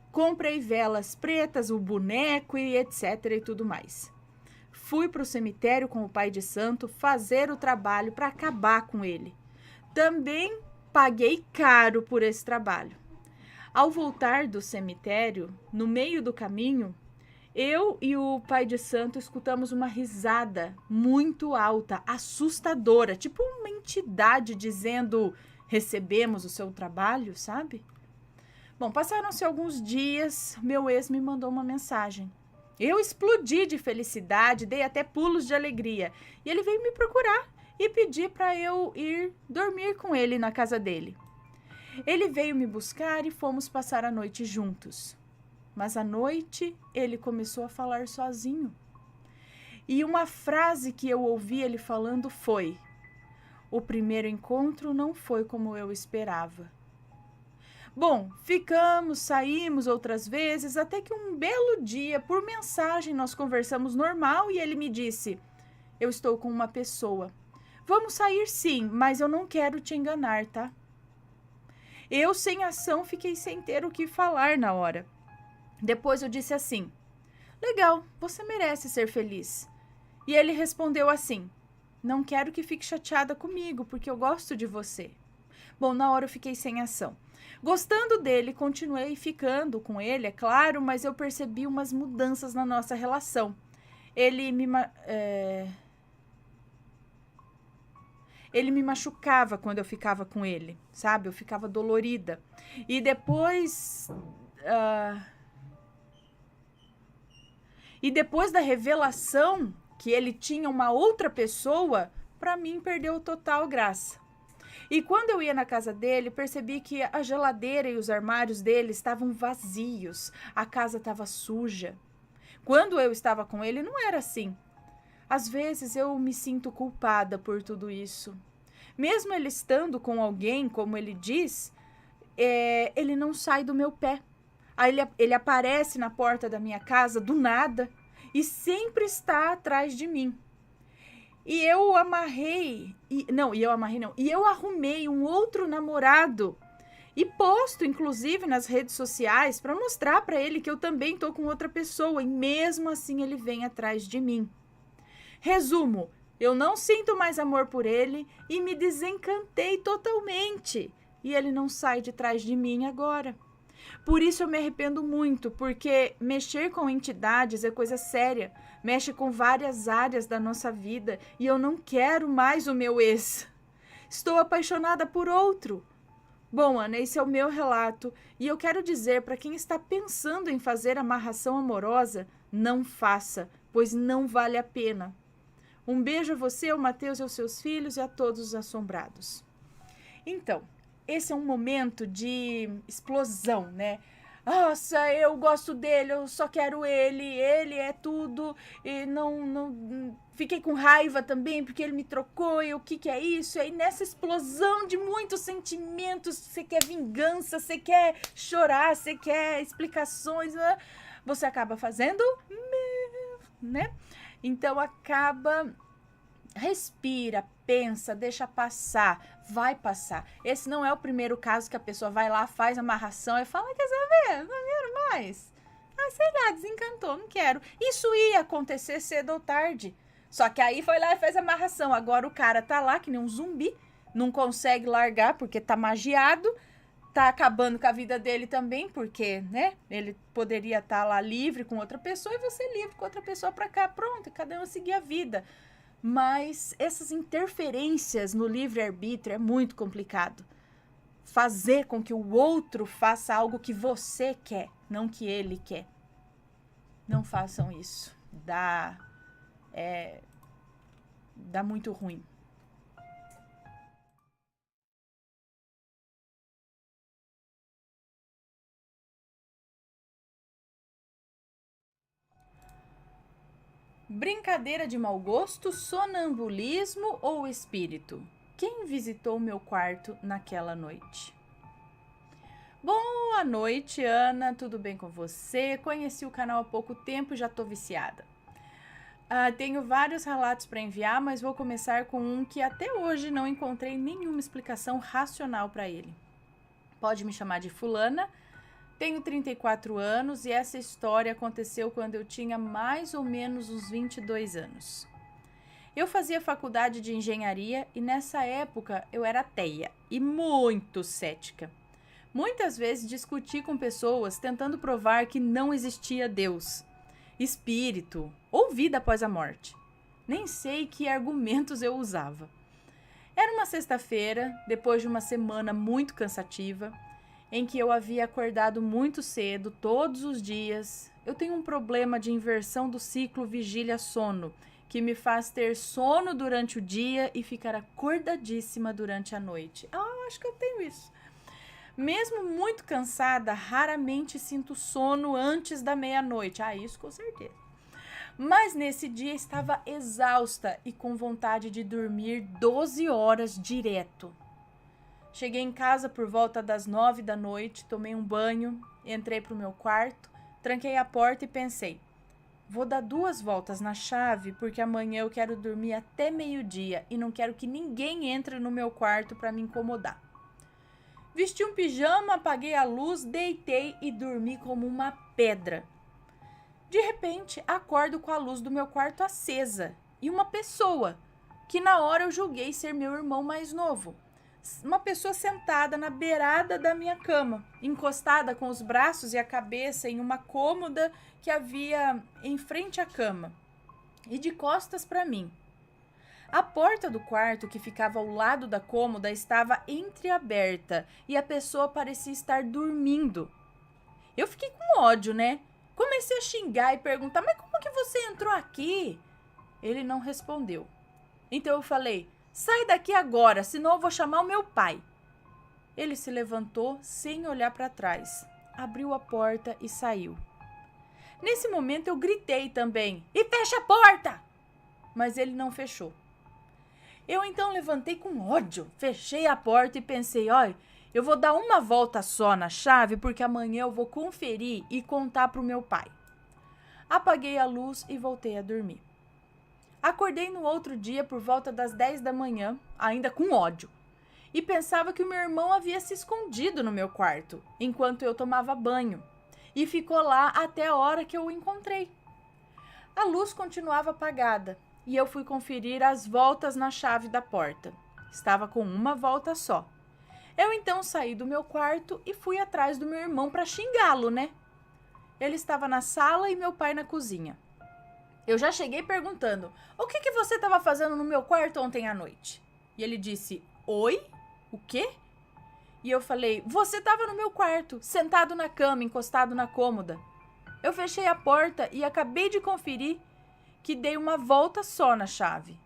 Comprei velas pretas, o boneco e etc e tudo mais. Fui para o cemitério com o pai de santo fazer o trabalho para acabar com ele. Também paguei caro por esse trabalho. Ao voltar do cemitério, no meio do caminho, eu e o pai de santo escutamos uma risada muito alta, assustadora, tipo uma entidade dizendo: recebemos o seu trabalho, sabe? Bom, passaram-se alguns dias, meu ex me mandou uma mensagem. Eu explodi de felicidade, dei até pulos de alegria. E ele veio me procurar e pedir para eu ir dormir com ele na casa dele. Ele veio me buscar e fomos passar a noite juntos. Mas à noite ele começou a falar sozinho. E uma frase que eu ouvi ele falando foi: o primeiro encontro não foi como eu esperava. Bom, ficamos, saímos outras vezes, até que um belo dia, por mensagem, nós conversamos normal e ele me disse: eu estou com uma pessoa. Vamos sair sim, mas eu não quero te enganar, tá? Eu, sem ação, fiquei sem ter o que falar na hora. Depois eu disse assim: legal, você merece ser feliz. E ele respondeu assim: não quero que fique chateada comigo, porque eu gosto de você. Bom, na hora eu fiquei sem ação. Gostando dele, continuei ficando com ele, é claro, mas eu percebi umas mudanças na nossa relação. Ele me machucava quando eu ficava com ele, sabe? Eu ficava dolorida. E depois da revelação que ele tinha uma outra pessoa, para mim perdeu total graça. E quando eu ia na casa dele, percebi que a geladeira e os armários dele estavam vazios, a casa estava suja. Quando eu estava com ele, não era assim. Às vezes eu me sinto culpada por tudo isso. Mesmo ele estando com alguém, como ele diz, ele não sai do meu pé. Aí ele aparece na porta da minha casa do nada e sempre está atrás de mim. E eu arrumei um outro namorado e posto, inclusive, nas redes sociais para mostrar para ele que eu também tô com outra pessoa e mesmo assim ele vem atrás de mim. Resumo, eu não sinto mais amor por ele e me desencantei totalmente e ele não sai de trás de mim agora. Por isso eu me arrependo muito, porque mexer com entidades é coisa séria, mexe com várias áreas da nossa vida e eu não quero mais o meu ex. Estou apaixonada por outro. Bom, Ana, esse é o meu relato e eu quero dizer para quem está pensando em fazer amarração amorosa, não faça, pois não vale a pena. Um beijo a você, ao Matheus e aos seus filhos e a todos os assombrados. Então, esse é um momento de explosão, né? nossa, eu gosto dele, eu só quero ele é tudo, e não fiquei com raiva também porque ele me trocou, e o que é isso? E aí nessa explosão de muitos sentimentos, você quer vingança, você quer chorar, você quer explicações, né? Você acaba fazendo, né? Então acaba, respira, pensa, deixa passar, vai passar. Esse não é o primeiro caso que a pessoa vai lá, faz amarração e fala, quer saber, não quero mais. Ah, sei lá, desencantou, não quero. Isso ia acontecer cedo ou tarde. Só que aí foi lá e fez amarração. Agora o cara tá lá que nem um zumbi, não consegue largar porque tá magiado, tá acabando com a vida dele também, porque, né, ele poderia estar lá livre com outra pessoa e você livre com outra pessoa pra cá, pronto, cada um seguir a vida. Mas essas interferências no livre-arbítrio é muito complicado. Fazer com que o outro faça algo que você quer, não que ele quer. Não façam isso. Dá muito ruim. Brincadeira de mau gosto, sonambulismo ou espírito? Quem visitou meu quarto naquela noite? Boa noite, Ana. Tudo bem com você? Conheci o canal há pouco tempo e já tô viciada. Tenho vários relatos para enviar, mas vou começar com um que até hoje não encontrei nenhuma explicação racional para ele. Pode me chamar de fulana. Tenho 34 anos e essa história aconteceu quando eu tinha mais ou menos uns 22 anos. Eu fazia faculdade de engenharia e nessa época eu era ateia e muito cética. Muitas vezes discuti com pessoas tentando provar que não existia Deus, espírito ou vida após a morte. Nem sei que argumentos eu usava. Era uma sexta-feira, depois de uma semana muito cansativa, em que eu havia acordado muito cedo todos os dias. Eu tenho um problema de inversão do ciclo vigília-sono, que me faz ter sono durante o dia e ficar acordadíssima durante a noite. Acho que eu tenho isso. Mesmo muito cansada, raramente sinto sono antes da meia-noite. Isso com certeza. Mas nesse dia estava exausta e com vontade de dormir 12 horas direto. Cheguei em casa por volta das 9 da noite, tomei um banho, entrei para o meu quarto, tranquei a porta e pensei, vou dar 2 voltas na chave porque amanhã eu quero dormir até meio-dia e não quero que ninguém entre no meu quarto para me incomodar. Vesti um pijama, apaguei a luz, deitei e dormi como uma pedra. De repente, acordo com a luz do meu quarto acesa e uma pessoa, que na hora eu julguei ser meu irmão mais novo. Uma pessoa sentada na beirada da minha cama, encostada com os braços e a cabeça em uma cômoda que havia em frente à cama e de costas para mim. A porta do quarto que ficava ao lado da cômoda estava entreaberta e a pessoa parecia estar dormindo. Eu fiquei com ódio, né? Comecei a xingar e perguntar, mas como que você entrou aqui? Ele não respondeu. Então eu falei, sai daqui agora, senão eu vou chamar o meu pai. Ele se levantou sem olhar para trás, abriu a porta e saiu. Nesse momento eu gritei também, e fecha a porta! Mas ele não fechou. Eu então levantei com ódio, fechei a porta e pensei, olha, eu vou dar uma volta só na chave porque amanhã eu vou conferir e contar para o meu pai. Apaguei a luz e voltei a dormir. Acordei no outro dia por volta das 10 da manhã, ainda com ódio, e pensava que o meu irmão havia se escondido no meu quarto, enquanto eu tomava banho, e ficou lá até a hora que eu o encontrei. A luz continuava apagada, e eu fui conferir as voltas na chave da porta. Estava com uma volta só. Eu então saí do meu quarto e fui atrás do meu irmão para xingá-lo, né? Ele estava na sala e meu pai na cozinha. Eu já cheguei perguntando, o que você estava fazendo no meu quarto ontem à noite? E ele disse, oi? O quê? E eu falei, você estava no meu quarto, sentado na cama, encostado na cômoda. Eu fechei a porta e acabei de conferir que dei uma volta só na chave.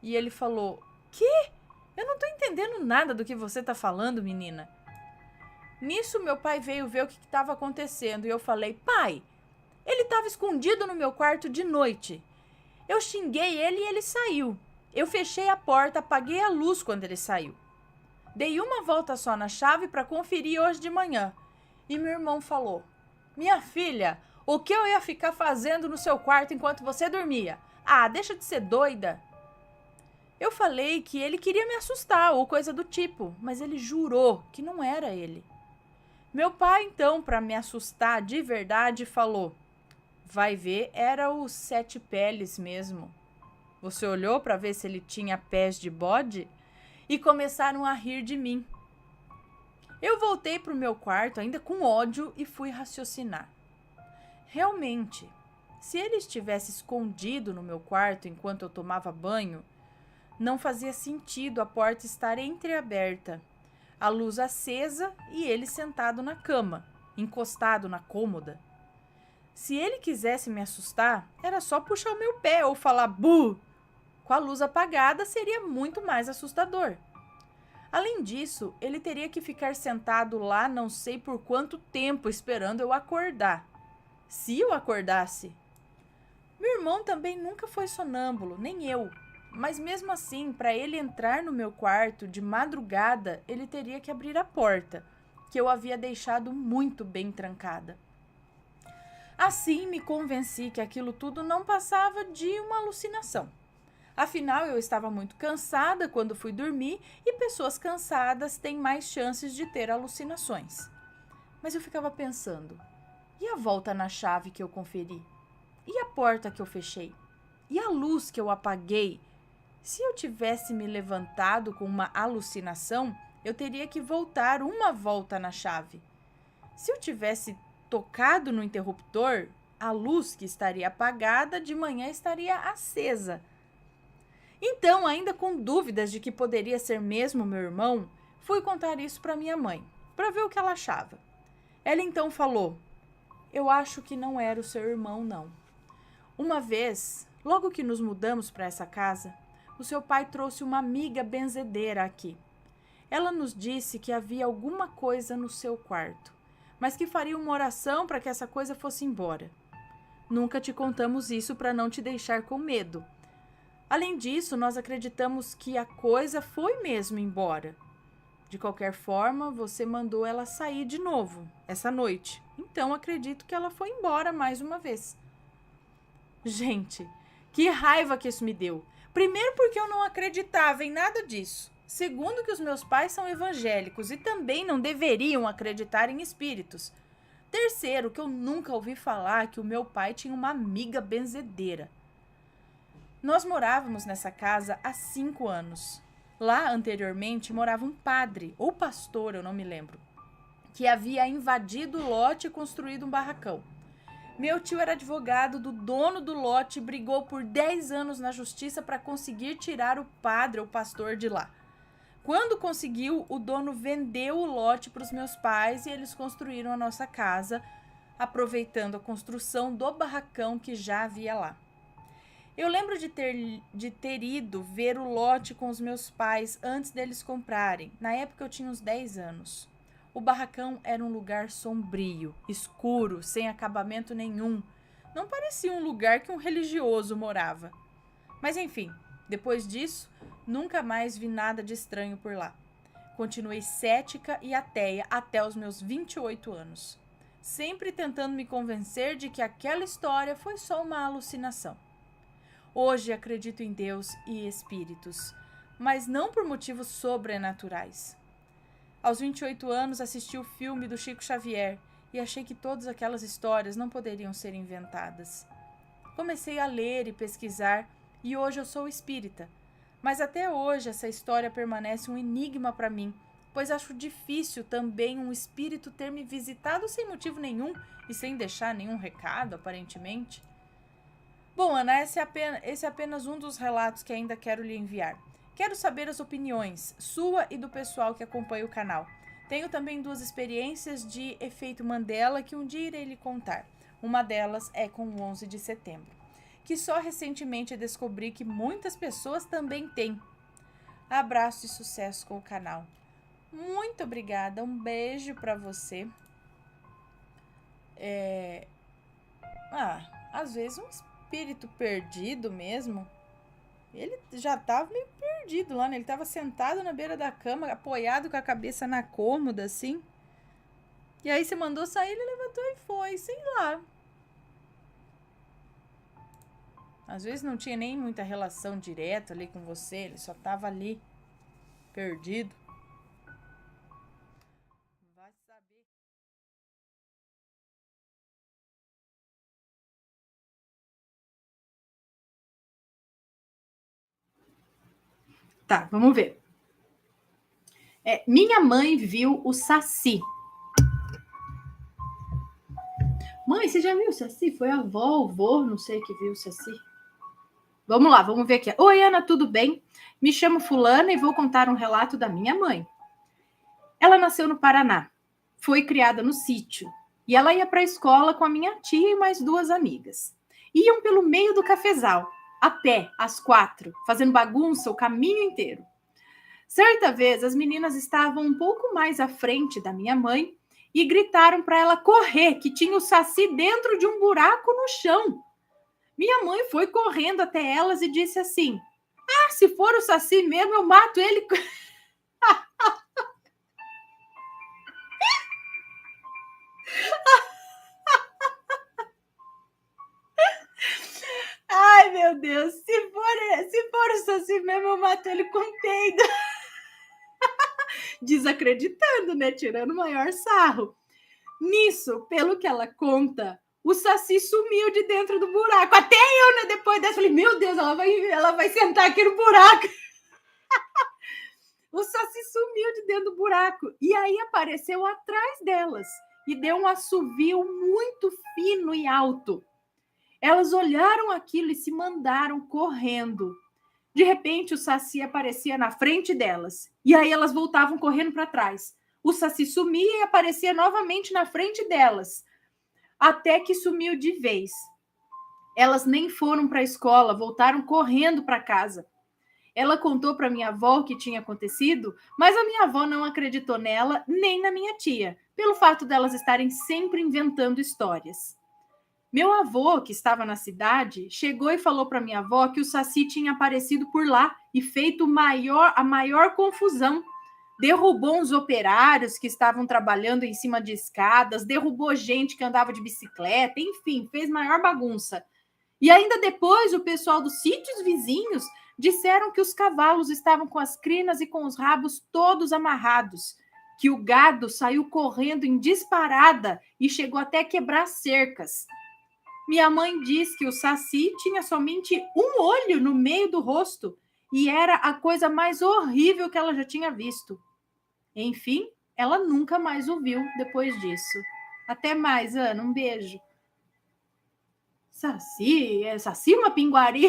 E ele falou, quê? Eu não tô entendendo nada do que você tá falando, menina. Nisso, meu pai veio ver o que estava acontecendo e eu falei: pai, ele estava escondido no meu quarto de noite. Eu xinguei ele e ele saiu. Eu fechei a porta, apaguei a luz quando ele saiu. Dei uma volta só na chave para conferir hoje de manhã. E meu irmão falou: minha filha, o que eu ia ficar fazendo no seu quarto enquanto você dormia? Ah, deixa de ser doida. Eu falei que ele queria me assustar ou coisa do tipo, mas ele jurou que não era ele. Meu pai, então, para me assustar de verdade, falou: vai ver, era o Sete Peles mesmo. Você olhou para ver se ele tinha pés de bode? E começaram a rir de mim. Eu voltei para o meu quarto ainda com ódio e fui raciocinar. Realmente, se ele estivesse escondido no meu quarto enquanto eu tomava banho, não fazia sentido a porta estar entreaberta, a luz acesa e ele sentado na cama, encostado na cômoda. Se ele quisesse me assustar, era só puxar o meu pé ou falar "bu". Com a luz apagada, seria muito mais assustador. Além disso, ele teria que ficar sentado lá não sei por quanto tempo esperando eu acordar. Se eu acordasse. Meu irmão também nunca foi sonâmbulo, nem eu. Mas mesmo assim, para ele entrar no meu quarto de madrugada, ele teria que abrir a porta, que eu havia deixado muito bem trancada. Assim, me convenci que aquilo tudo não passava de uma alucinação. Afinal, eu estava muito cansada quando fui dormir e pessoas cansadas têm mais chances de ter alucinações. Mas eu ficava pensando, e a volta na chave que eu conferi? E a porta que eu fechei? E a luz que eu apaguei? Se eu tivesse me levantado com uma alucinação, eu teria que voltar uma volta na chave. Se eu tivesse tocado no interruptor, a luz que estaria apagada de manhã estaria acesa. Então, ainda com dúvidas de que poderia ser mesmo meu irmão, fui contar isso para minha mãe, para ver o que ela achava. Ela então falou: eu acho que não era o seu irmão, não. Uma vez, logo que nos mudamos para essa casa, o seu pai trouxe uma amiga benzedeira aqui. Ela nos disse que havia alguma coisa no seu quarto, mas que faria uma oração para que essa coisa fosse embora. Nunca te contamos isso para não te deixar com medo. Além disso, nós acreditamos que a coisa foi mesmo embora. De qualquer forma, você mandou ela sair de novo, essa noite. Então, acredito que ela foi embora mais uma vez. Gente, que raiva que isso me deu. Primeiro, porque eu não acreditava em nada disso. Segundo, que os meus pais são evangélicos e também não deveriam acreditar em espíritos. Terceiro, que eu nunca ouvi falar que o meu pai tinha uma amiga benzedeira. Nós morávamos nessa casa há 5 anos. Lá, anteriormente, morava um padre, ou pastor, eu não me lembro, que havia invadido o lote e construído um barracão. Meu tio era advogado do dono do lote e brigou por 10 anos na justiça para conseguir tirar o padre ou pastor de lá. Quando conseguiu, o dono vendeu o lote para os meus pais e eles construíram a nossa casa, aproveitando a construção do barracão que já havia lá. Eu lembro de ter ido ver o lote com os meus pais antes deles comprarem. Na época eu tinha uns 10 anos. O barracão era um lugar sombrio, escuro, sem acabamento nenhum. Não parecia um lugar que um religioso morava. Mas enfim, depois disso, nunca mais vi nada de estranho por lá. Continuei cética e ateia até os meus 28 anos. Sempre tentando me convencer de que aquela história foi só uma alucinação. Hoje acredito em Deus e espíritos, mas não por motivos sobrenaturais. Aos 28 anos assisti o filme do Chico Xavier e achei que todas aquelas histórias não poderiam ser inventadas. Comecei a ler e pesquisar e hoje eu sou espírita, mas até hoje essa história permanece um enigma para mim, pois acho difícil também um espírito ter me visitado sem motivo nenhum e sem deixar nenhum recado, aparentemente. Bom, Ana, esse é apenas um dos relatos que ainda quero lhe enviar. Quero saber as opiniões, sua e do pessoal que acompanha o canal. Tenho também 2 experiências de efeito Mandela que um dia irei lhe contar. Uma delas é com o 11 de setembro, que só recentemente descobri que muitas pessoas também têm. Abraço e sucesso com o canal. Muito obrigada, um beijo para você. Às vezes um espírito perdido mesmo, ele já tava meio perdido lá, né? Ele tava sentado na beira da cama, apoiado com a cabeça na cômoda, assim. E aí você mandou sair, ele levantou e foi, sei lá. Às vezes não tinha nem muita relação direta ali com você, ele só tava ali, perdido. Vai saber. Tá, vamos ver. Minha mãe viu o Saci. Mãe, você já viu o Saci? Foi a avó, o vô, não sei que viu o Saci. Vamos lá, vamos ver aqui. Oi, Ana, tudo bem? Me chamo Fulana e vou contar um relato da minha mãe. Ela nasceu no Paraná. Foi criada no sítio. E ela ia para a escola com a minha tia e mais 2 amigas. Iam pelo meio do cafezal, a pé, às 4, fazendo bagunça o caminho inteiro. Certa vez, as meninas estavam um pouco mais à frente da minha mãe e gritaram para ela correr, que tinha o Saci dentro de um buraco no chão. Minha mãe foi correndo até elas e disse assim: se for o Saci mesmo, eu mato ele. Ai, meu Deus, se for o Saci mesmo, eu mato ele com peido. Desacreditando, né? Tirando o maior sarro. Nisso, pelo que ela conta, o Saci sumiu de dentro do buraco. Até eu, né? Depois dessa, falei, meu Deus, ela vai sentar aqui no buraco. O Saci sumiu de dentro do buraco. E aí apareceu atrás delas e deu um assovio muito fino e alto. Elas olharam aquilo e se mandaram correndo. De repente, o Saci aparecia na frente delas. E aí elas voltavam correndo para trás. O Saci sumia e aparecia novamente na frente delas. Até que sumiu de vez. Elas nem foram para a escola, voltaram correndo para casa. Ela contou para minha avó o que tinha acontecido, mas a minha avó não acreditou nela nem na minha tia, pelo fato delas estarem sempre inventando histórias. Meu avô, que estava na cidade, chegou e falou para minha avó que o Saci tinha aparecido por lá e feito a maior confusão. Derrubou uns operários que estavam trabalhando em cima de escadas, derrubou gente que andava de bicicleta, enfim, fez maior bagunça. E ainda depois, o pessoal dos sítios vizinhos disseram que os cavalos estavam com as crinas e com os rabos todos amarrados, que o gado saiu correndo em disparada e chegou até a quebrar cercas. Minha mãe diz que o Saci tinha somente um olho no meio do rosto e era a coisa mais horrível que ela já tinha visto. Enfim, ela nunca mais o viu depois disso. Até mais, Ana. Um beijo. Saci, uma pinguari.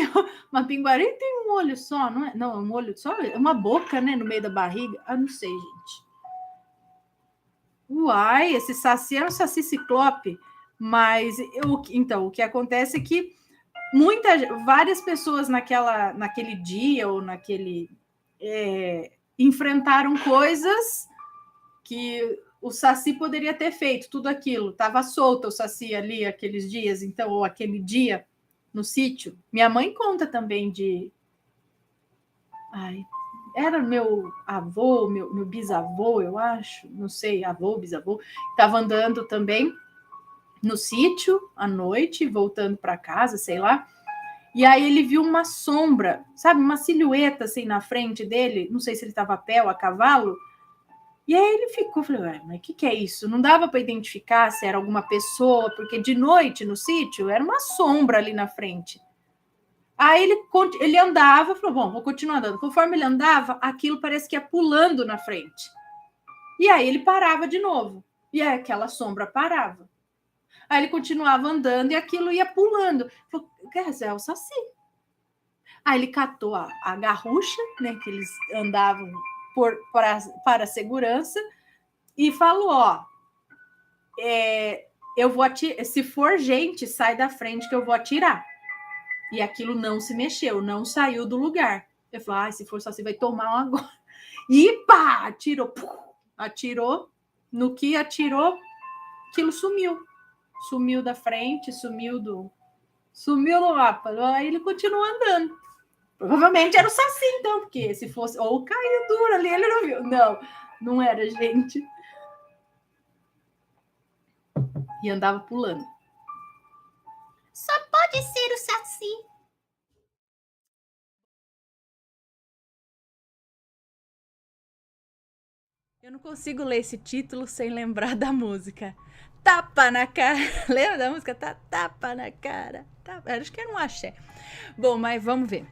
Uma pinguari tem um olho só, não é? Não, um olho só, uma boca, né, no meio da barriga. Não sei, gente. Uai, esse Saci era um Saci ciclope. Mas, então, o que acontece é que várias pessoas naquele dia ou enfrentaram coisas que o Saci poderia ter feito, tudo aquilo. Estava solto o Saci ali aqueles dias, então, ou aquele dia no sítio. Minha mãe conta também era meu avô, meu bisavô, eu acho, não sei, avô, bisavô, estava andando também no sítio à noite, voltando para casa, sei lá. E aí ele viu uma sombra, sabe, uma silhueta assim na frente dele, não sei se ele estava a pé ou a cavalo. E aí ele ficou, falei, mas o que é isso? Não dava para identificar se era alguma pessoa, porque de noite no sítio era uma sombra ali na frente. Aí ele andava, falou, bom, vou continuar andando. Conforme ele andava, aquilo parece que ia pulando na frente. E aí ele parava de novo. E aí aquela sombra parava. Aí ele continuava andando e aquilo ia pulando. Falou, quer dizer, é o Saci. Aí ele catou a garrucha, né, que eles andavam para a segurança, e falou, eu vou atirar, se for gente, sai da frente que eu vou atirar. E aquilo não se mexeu, não saiu do lugar. Eu falei, se for Saci, vai tomar um agora. E pá, atirou. Atirou, no que atirou, aquilo sumiu. Sumiu da frente, sumiu no mapa. Aí ele continuou andando. Provavelmente era o Saci, então, porque se fosse... Ou o Caio Duro ali, ele não viu. Não era, gente. E andava pulando. Só pode ser o Saci. Eu não consigo ler esse título sem lembrar da música. Tapa na cara. Lembra da música? Tapa na cara. Acho que era um axé. Bom, mas vamos ver.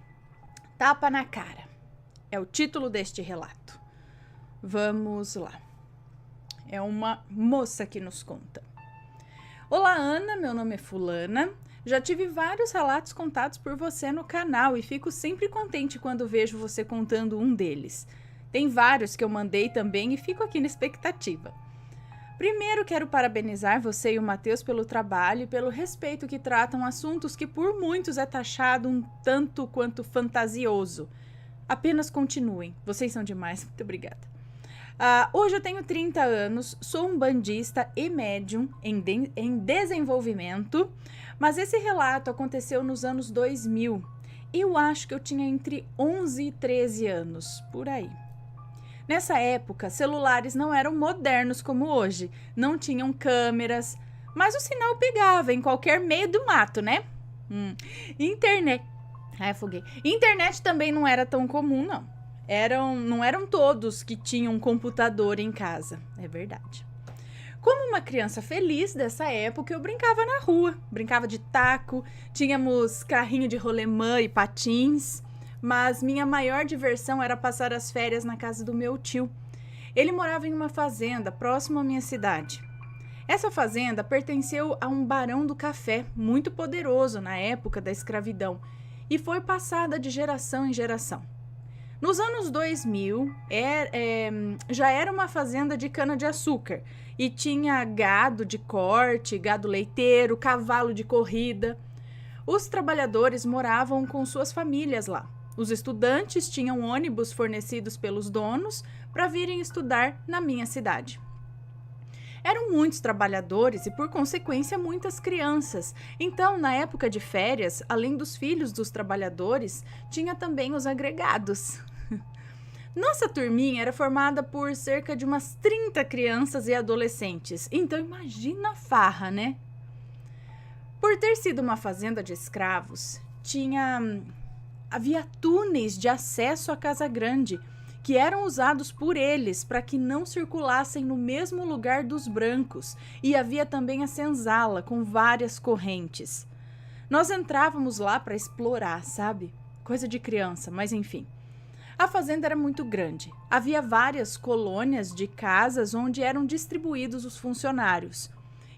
Tapa na cara. É o título deste relato. Vamos lá. É uma moça que nos conta. Olá, Ana. Meu nome é Fulana. Já tive vários relatos contados por você no canal e fico sempre contente quando vejo você contando um deles. Tem vários que eu mandei também e fico aqui na expectativa. Primeiro, quero parabenizar você e o Matheus pelo trabalho e pelo respeito que tratam assuntos que por muitos é taxado um tanto quanto fantasioso. Apenas continuem. Vocês são demais. Muito obrigada. Hoje eu tenho 30 anos, sou um bandista e médium em desenvolvimento, mas esse relato aconteceu nos anos 2000. Eu acho que eu tinha entre 11 e 13 anos, por aí. Nessa época, celulares não eram modernos como hoje, não tinham câmeras, mas o sinal pegava em qualquer meio do mato, né? Internet também não era tão comum, não. Não eram todos que tinham um computador em casa, é verdade. Como uma criança feliz dessa época, eu brincava na rua, brincava de taco, tínhamos carrinho de rolemã e patins. Mas minha maior diversão era passar as férias na casa do meu tio. Ele morava em uma fazenda próximo à minha cidade. Essa fazenda pertenceu a um barão do café, muito poderoso na época da escravidão, e foi passada de geração em geração. Nos anos 2000, já era uma fazenda de cana-de-açúcar, e tinha gado de corte, gado leiteiro, cavalo de corrida. Os trabalhadores moravam com suas famílias lá. Os estudantes tinham ônibus fornecidos pelos donos para virem estudar na minha cidade. Eram muitos trabalhadores e, por consequência, muitas crianças. Então, na época de férias, além dos filhos dos trabalhadores, tinha também os agregados. Nossa turminha era formada por cerca de umas 30 crianças e adolescentes. Então, imagina a farra, né? Por ter sido uma fazenda de escravos, havia túneis de acesso à Casa Grande, que eram usados por eles para que não circulassem no mesmo lugar dos brancos, e havia também a senzala com várias correntes. Nós entrávamos lá para explorar, sabe? Coisa de criança, mas enfim. A fazenda era muito grande. Havia várias colônias de casas onde eram distribuídos os funcionários.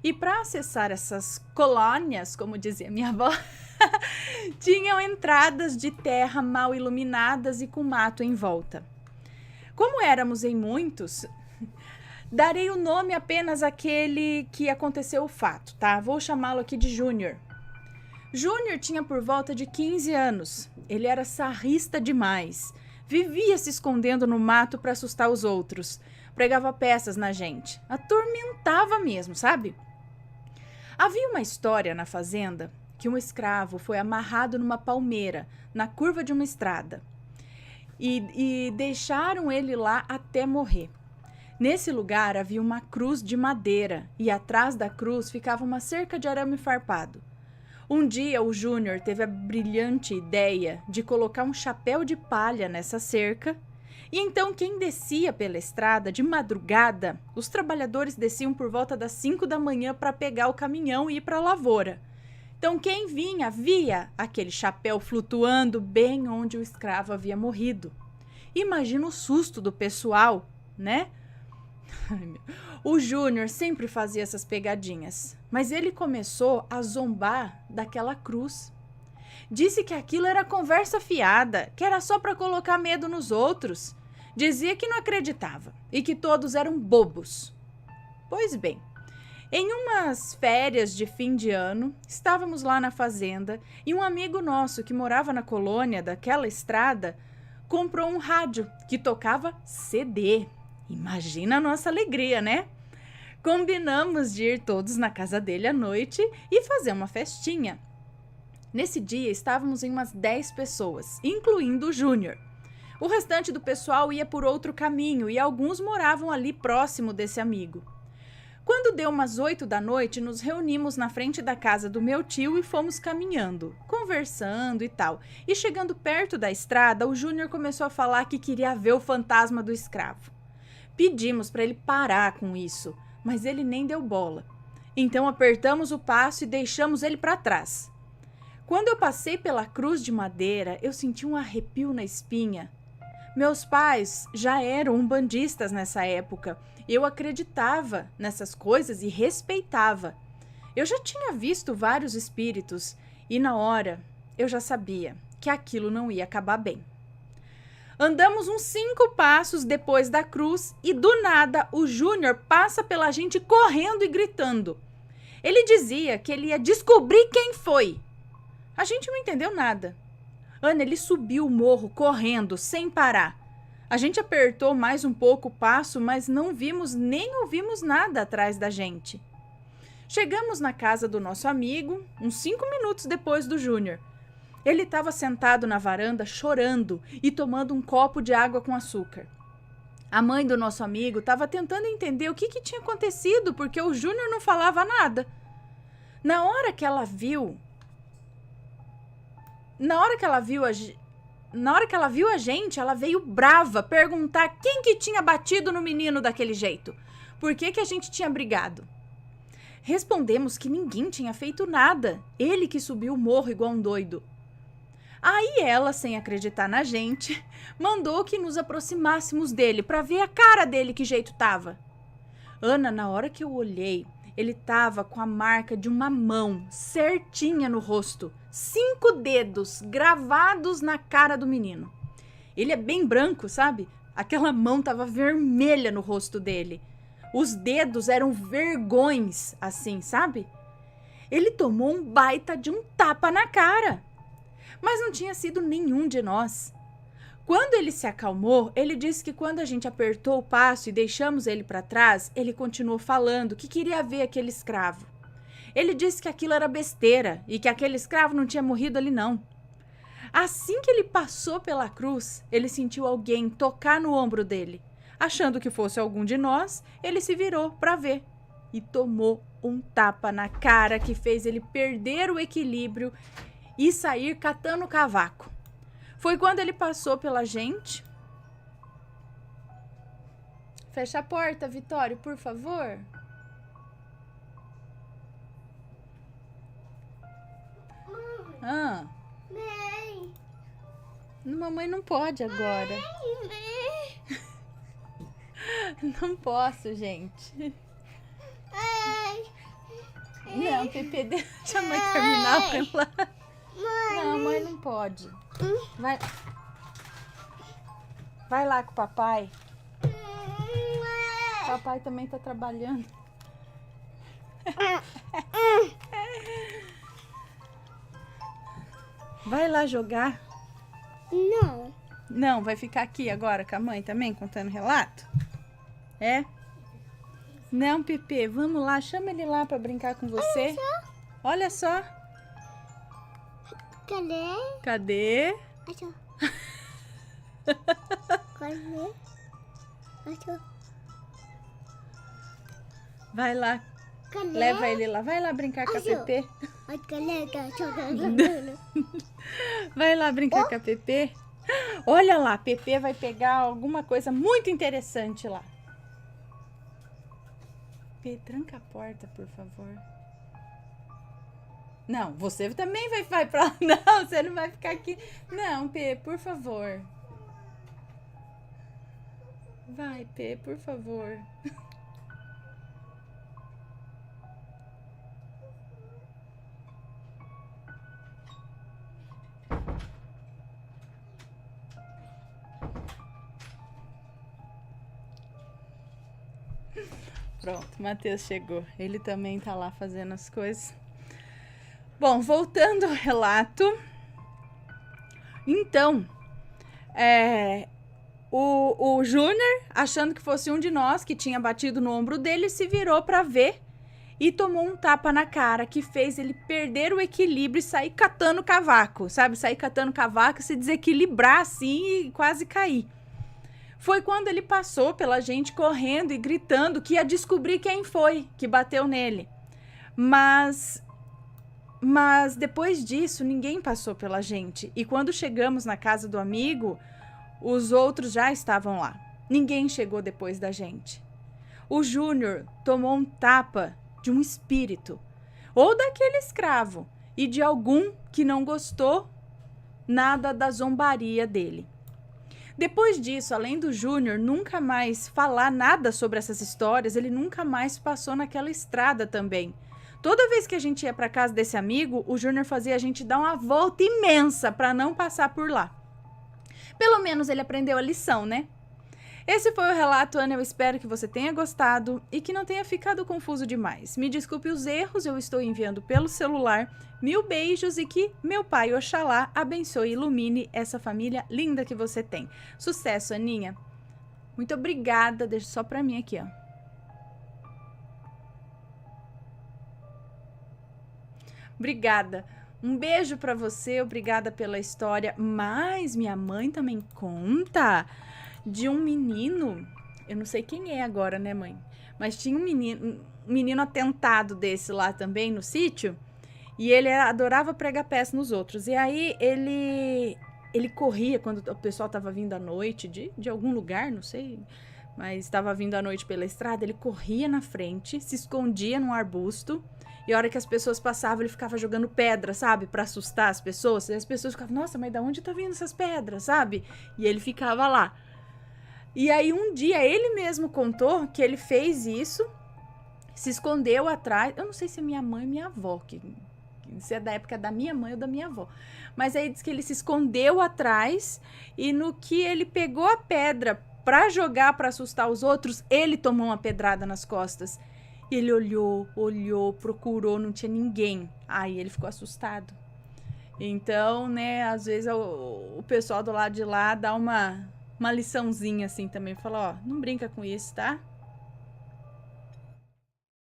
E para acessar essas colônias, como dizia minha avó, tinham entradas de terra mal iluminadas e com mato em volta. Como éramos em muitos, darei o nome apenas àquele que aconteceu o fato, tá? Vou chamá-lo aqui de Júnior. Júnior tinha por volta de 15 anos. Ele era sarrista demais. Vivia se escondendo no mato para assustar os outros. Pregava peças na gente. Atormentava mesmo, sabe? Havia uma história na fazenda que um escravo foi amarrado numa palmeira, na curva de uma estrada, e deixaram ele lá até morrer. Nesse lugar havia uma cruz de madeira, e atrás da cruz ficava uma cerca de arame farpado. Um dia o Júnior teve a brilhante ideia de colocar um chapéu de palha nessa cerca, e então quem descia pela estrada de madrugada, os trabalhadores desciam por volta das 5 da manhã para pegar o caminhão e ir para a lavoura. Então quem vinha via aquele chapéu flutuando bem onde o escravo havia morrido. Imagina o susto do pessoal, né? O Júnior sempre fazia essas pegadinhas, mas ele começou a zombar daquela cruz. Disse que aquilo era conversa fiada, que era só para colocar medo nos outros. Dizia que não acreditava e que todos eram bobos. Pois bem, em umas férias de fim de ano, estávamos lá na fazenda e um amigo nosso que morava na colônia daquela estrada comprou um rádio que tocava CD. Imagina a nossa alegria, né? Combinamos de ir todos na casa dele à noite e fazer uma festinha. Nesse dia estávamos em umas 10 pessoas, incluindo o Júnior. O restante do pessoal ia por outro caminho e alguns moravam ali próximo desse amigo. Quando deu umas 8 da noite, nos reunimos na frente da casa do meu tio e fomos caminhando, conversando e tal. E chegando perto da estrada, o Júnior começou a falar que queria ver o fantasma do escravo. Pedimos para ele parar com isso, mas ele nem deu bola. Então apertamos o passo e deixamos ele para trás. Quando eu passei pela cruz de madeira, eu senti um arrepio na espinha. Meus pais já eram umbandistas nessa época. Eu acreditava nessas coisas e respeitava. Eu já tinha visto vários espíritos e na hora eu já sabia que aquilo não ia acabar bem. Andamos uns 5 passos depois da cruz e do nada o Júnior passa pela gente correndo e gritando. Ele dizia que ele ia descobrir quem foi. A gente não entendeu nada. Ana, ele subiu o morro correndo sem parar. A gente apertou mais um pouco o passo, mas não vimos nem ouvimos nada atrás da gente. Chegamos na casa do nosso amigo, uns 5 minutos depois do Júnior. Ele estava sentado na varanda chorando e tomando um copo de água com açúcar. A mãe do nosso amigo estava tentando entender o que tinha acontecido, porque o Júnior não falava nada. Na hora que ela viu a gente, ela veio brava perguntar quem que tinha batido no menino daquele jeito. Por que a gente tinha brigado? Respondemos que ninguém tinha feito nada. Ele que subiu o morro igual um doido. Aí ela, sem acreditar na gente, mandou que nos aproximássemos dele para ver a cara dele que jeito tava. Ana, na hora que eu olhei, ele tava com a marca de uma mão certinha no rosto. 5 dedos gravados na cara do menino. Ele é bem branco, sabe? Aquela mão tava vermelha no rosto dele. Os dedos eram vergões, assim, sabe? Ele tomou um baita de um tapa na cara. Mas não tinha sido nenhum de nós. Quando ele se acalmou, ele disse que quando a gente apertou o passo e deixamos ele para trás, ele continuou falando que queria ver aquele escravo. Ele disse que aquilo era besteira e que aquele escravo não tinha morrido ali não. Assim que ele passou pela cruz, ele sentiu alguém tocar no ombro dele. Achando que fosse algum de nós, ele se virou para ver e tomou um tapa na cara que fez ele perder o equilíbrio e sair catando o cavaco. Foi quando ele passou pela gente. Fecha a porta, Vitório, por favor. Mãe. Mamãe não pode agora. Mãe. Não posso, gente. Não, Pepe, deixa a mãe terminar o relato. Não, mãe não pode. Vai lá com o papai. Papai também tá trabalhando. Vai lá jogar. Não. Não, vai ficar aqui agora com a mãe também, contando relato? É? Não, Pepe, vamos lá, chama ele lá pra brincar com você. Olha só. Cadê? Cadê? Achou. Cadê? Achou. Vai lá, Cadê? leva ele lá. Vai lá brincar com a Pepe. Vai lá brincar com a Pepe. Olha lá, Pepe vai pegar alguma coisa muito interessante lá. Pepe, tranca a porta, por favor. Não, você também vai pra lá. Não, você não vai ficar aqui. Não, Pepe, por favor. Vai, Pepe, por favor. Pronto, Matheus chegou. Ele também tá lá fazendo as coisas. Bom, voltando ao relato. Então, o Júnior, achando que fosse um de nós que tinha batido no ombro dele, se virou pra ver e tomou um tapa na cara que fez ele perder o equilíbrio e sair catando cavaco, sabe? Sair catando cavaco, se desequilibrar assim e quase cair. Foi quando ele passou pela gente correndo e gritando que ia descobrir quem foi que bateu nele. Mas depois disso, ninguém passou pela gente. E quando chegamos na casa do amigo, os outros já estavam lá. Ninguém chegou depois da gente. O Júnior tomou um tapa de um espírito, ou daquele escravo, e de algum que não gostou nada da zombaria dele. Depois disso, além do Júnior nunca mais falar nada sobre essas histórias, ele nunca mais passou naquela estrada também. Toda vez que a gente ia para casa desse amigo, o Júnior fazia a gente dar uma volta imensa para não passar por lá. Pelo menos ele aprendeu a lição, né? Esse foi o relato, Ana. Eu espero que você tenha gostado e que não tenha ficado confuso demais. Me desculpe os erros, eu estou enviando pelo celular. 1000 beijos e que meu pai Oxalá abençoe e ilumine essa família linda que você tem. Sucesso, Aninha. Muito obrigada. Deixa só pra mim aqui, ó. Obrigada. Um beijo pra você, obrigada pela história. Mas minha mãe também conta de um menino, eu não sei quem é agora, né, mãe? Mas tinha um menino atentado desse lá também no sítio, e ele adorava pregar peça nos outros. E aí ele corria quando o pessoal tava vindo à noite de algum lugar, não sei, mas estava vindo à noite pela estrada, ele corria na frente, se escondia num arbusto, e a hora que as pessoas passavam, ele ficava jogando pedra, sabe? Pra assustar as pessoas. E as pessoas ficavam, nossa, mas da onde tá vindo essas pedras, sabe? E ele ficava lá. E aí um dia ele mesmo contou que ele fez isso, se escondeu atrás, eu não sei se é minha mãe ou minha avó, se é da época da minha mãe ou da minha avó, mas aí diz que ele se escondeu atrás e no que ele pegou a pedra pra jogar pra assustar os outros, ele tomou uma pedrada nas costas. E ele olhou, procurou, não tinha ninguém. Aí ele ficou assustado. Então, né, às vezes o pessoal do lado de lá dá uma liçãozinha assim também. Fala, ó, não brinca com isso, tá?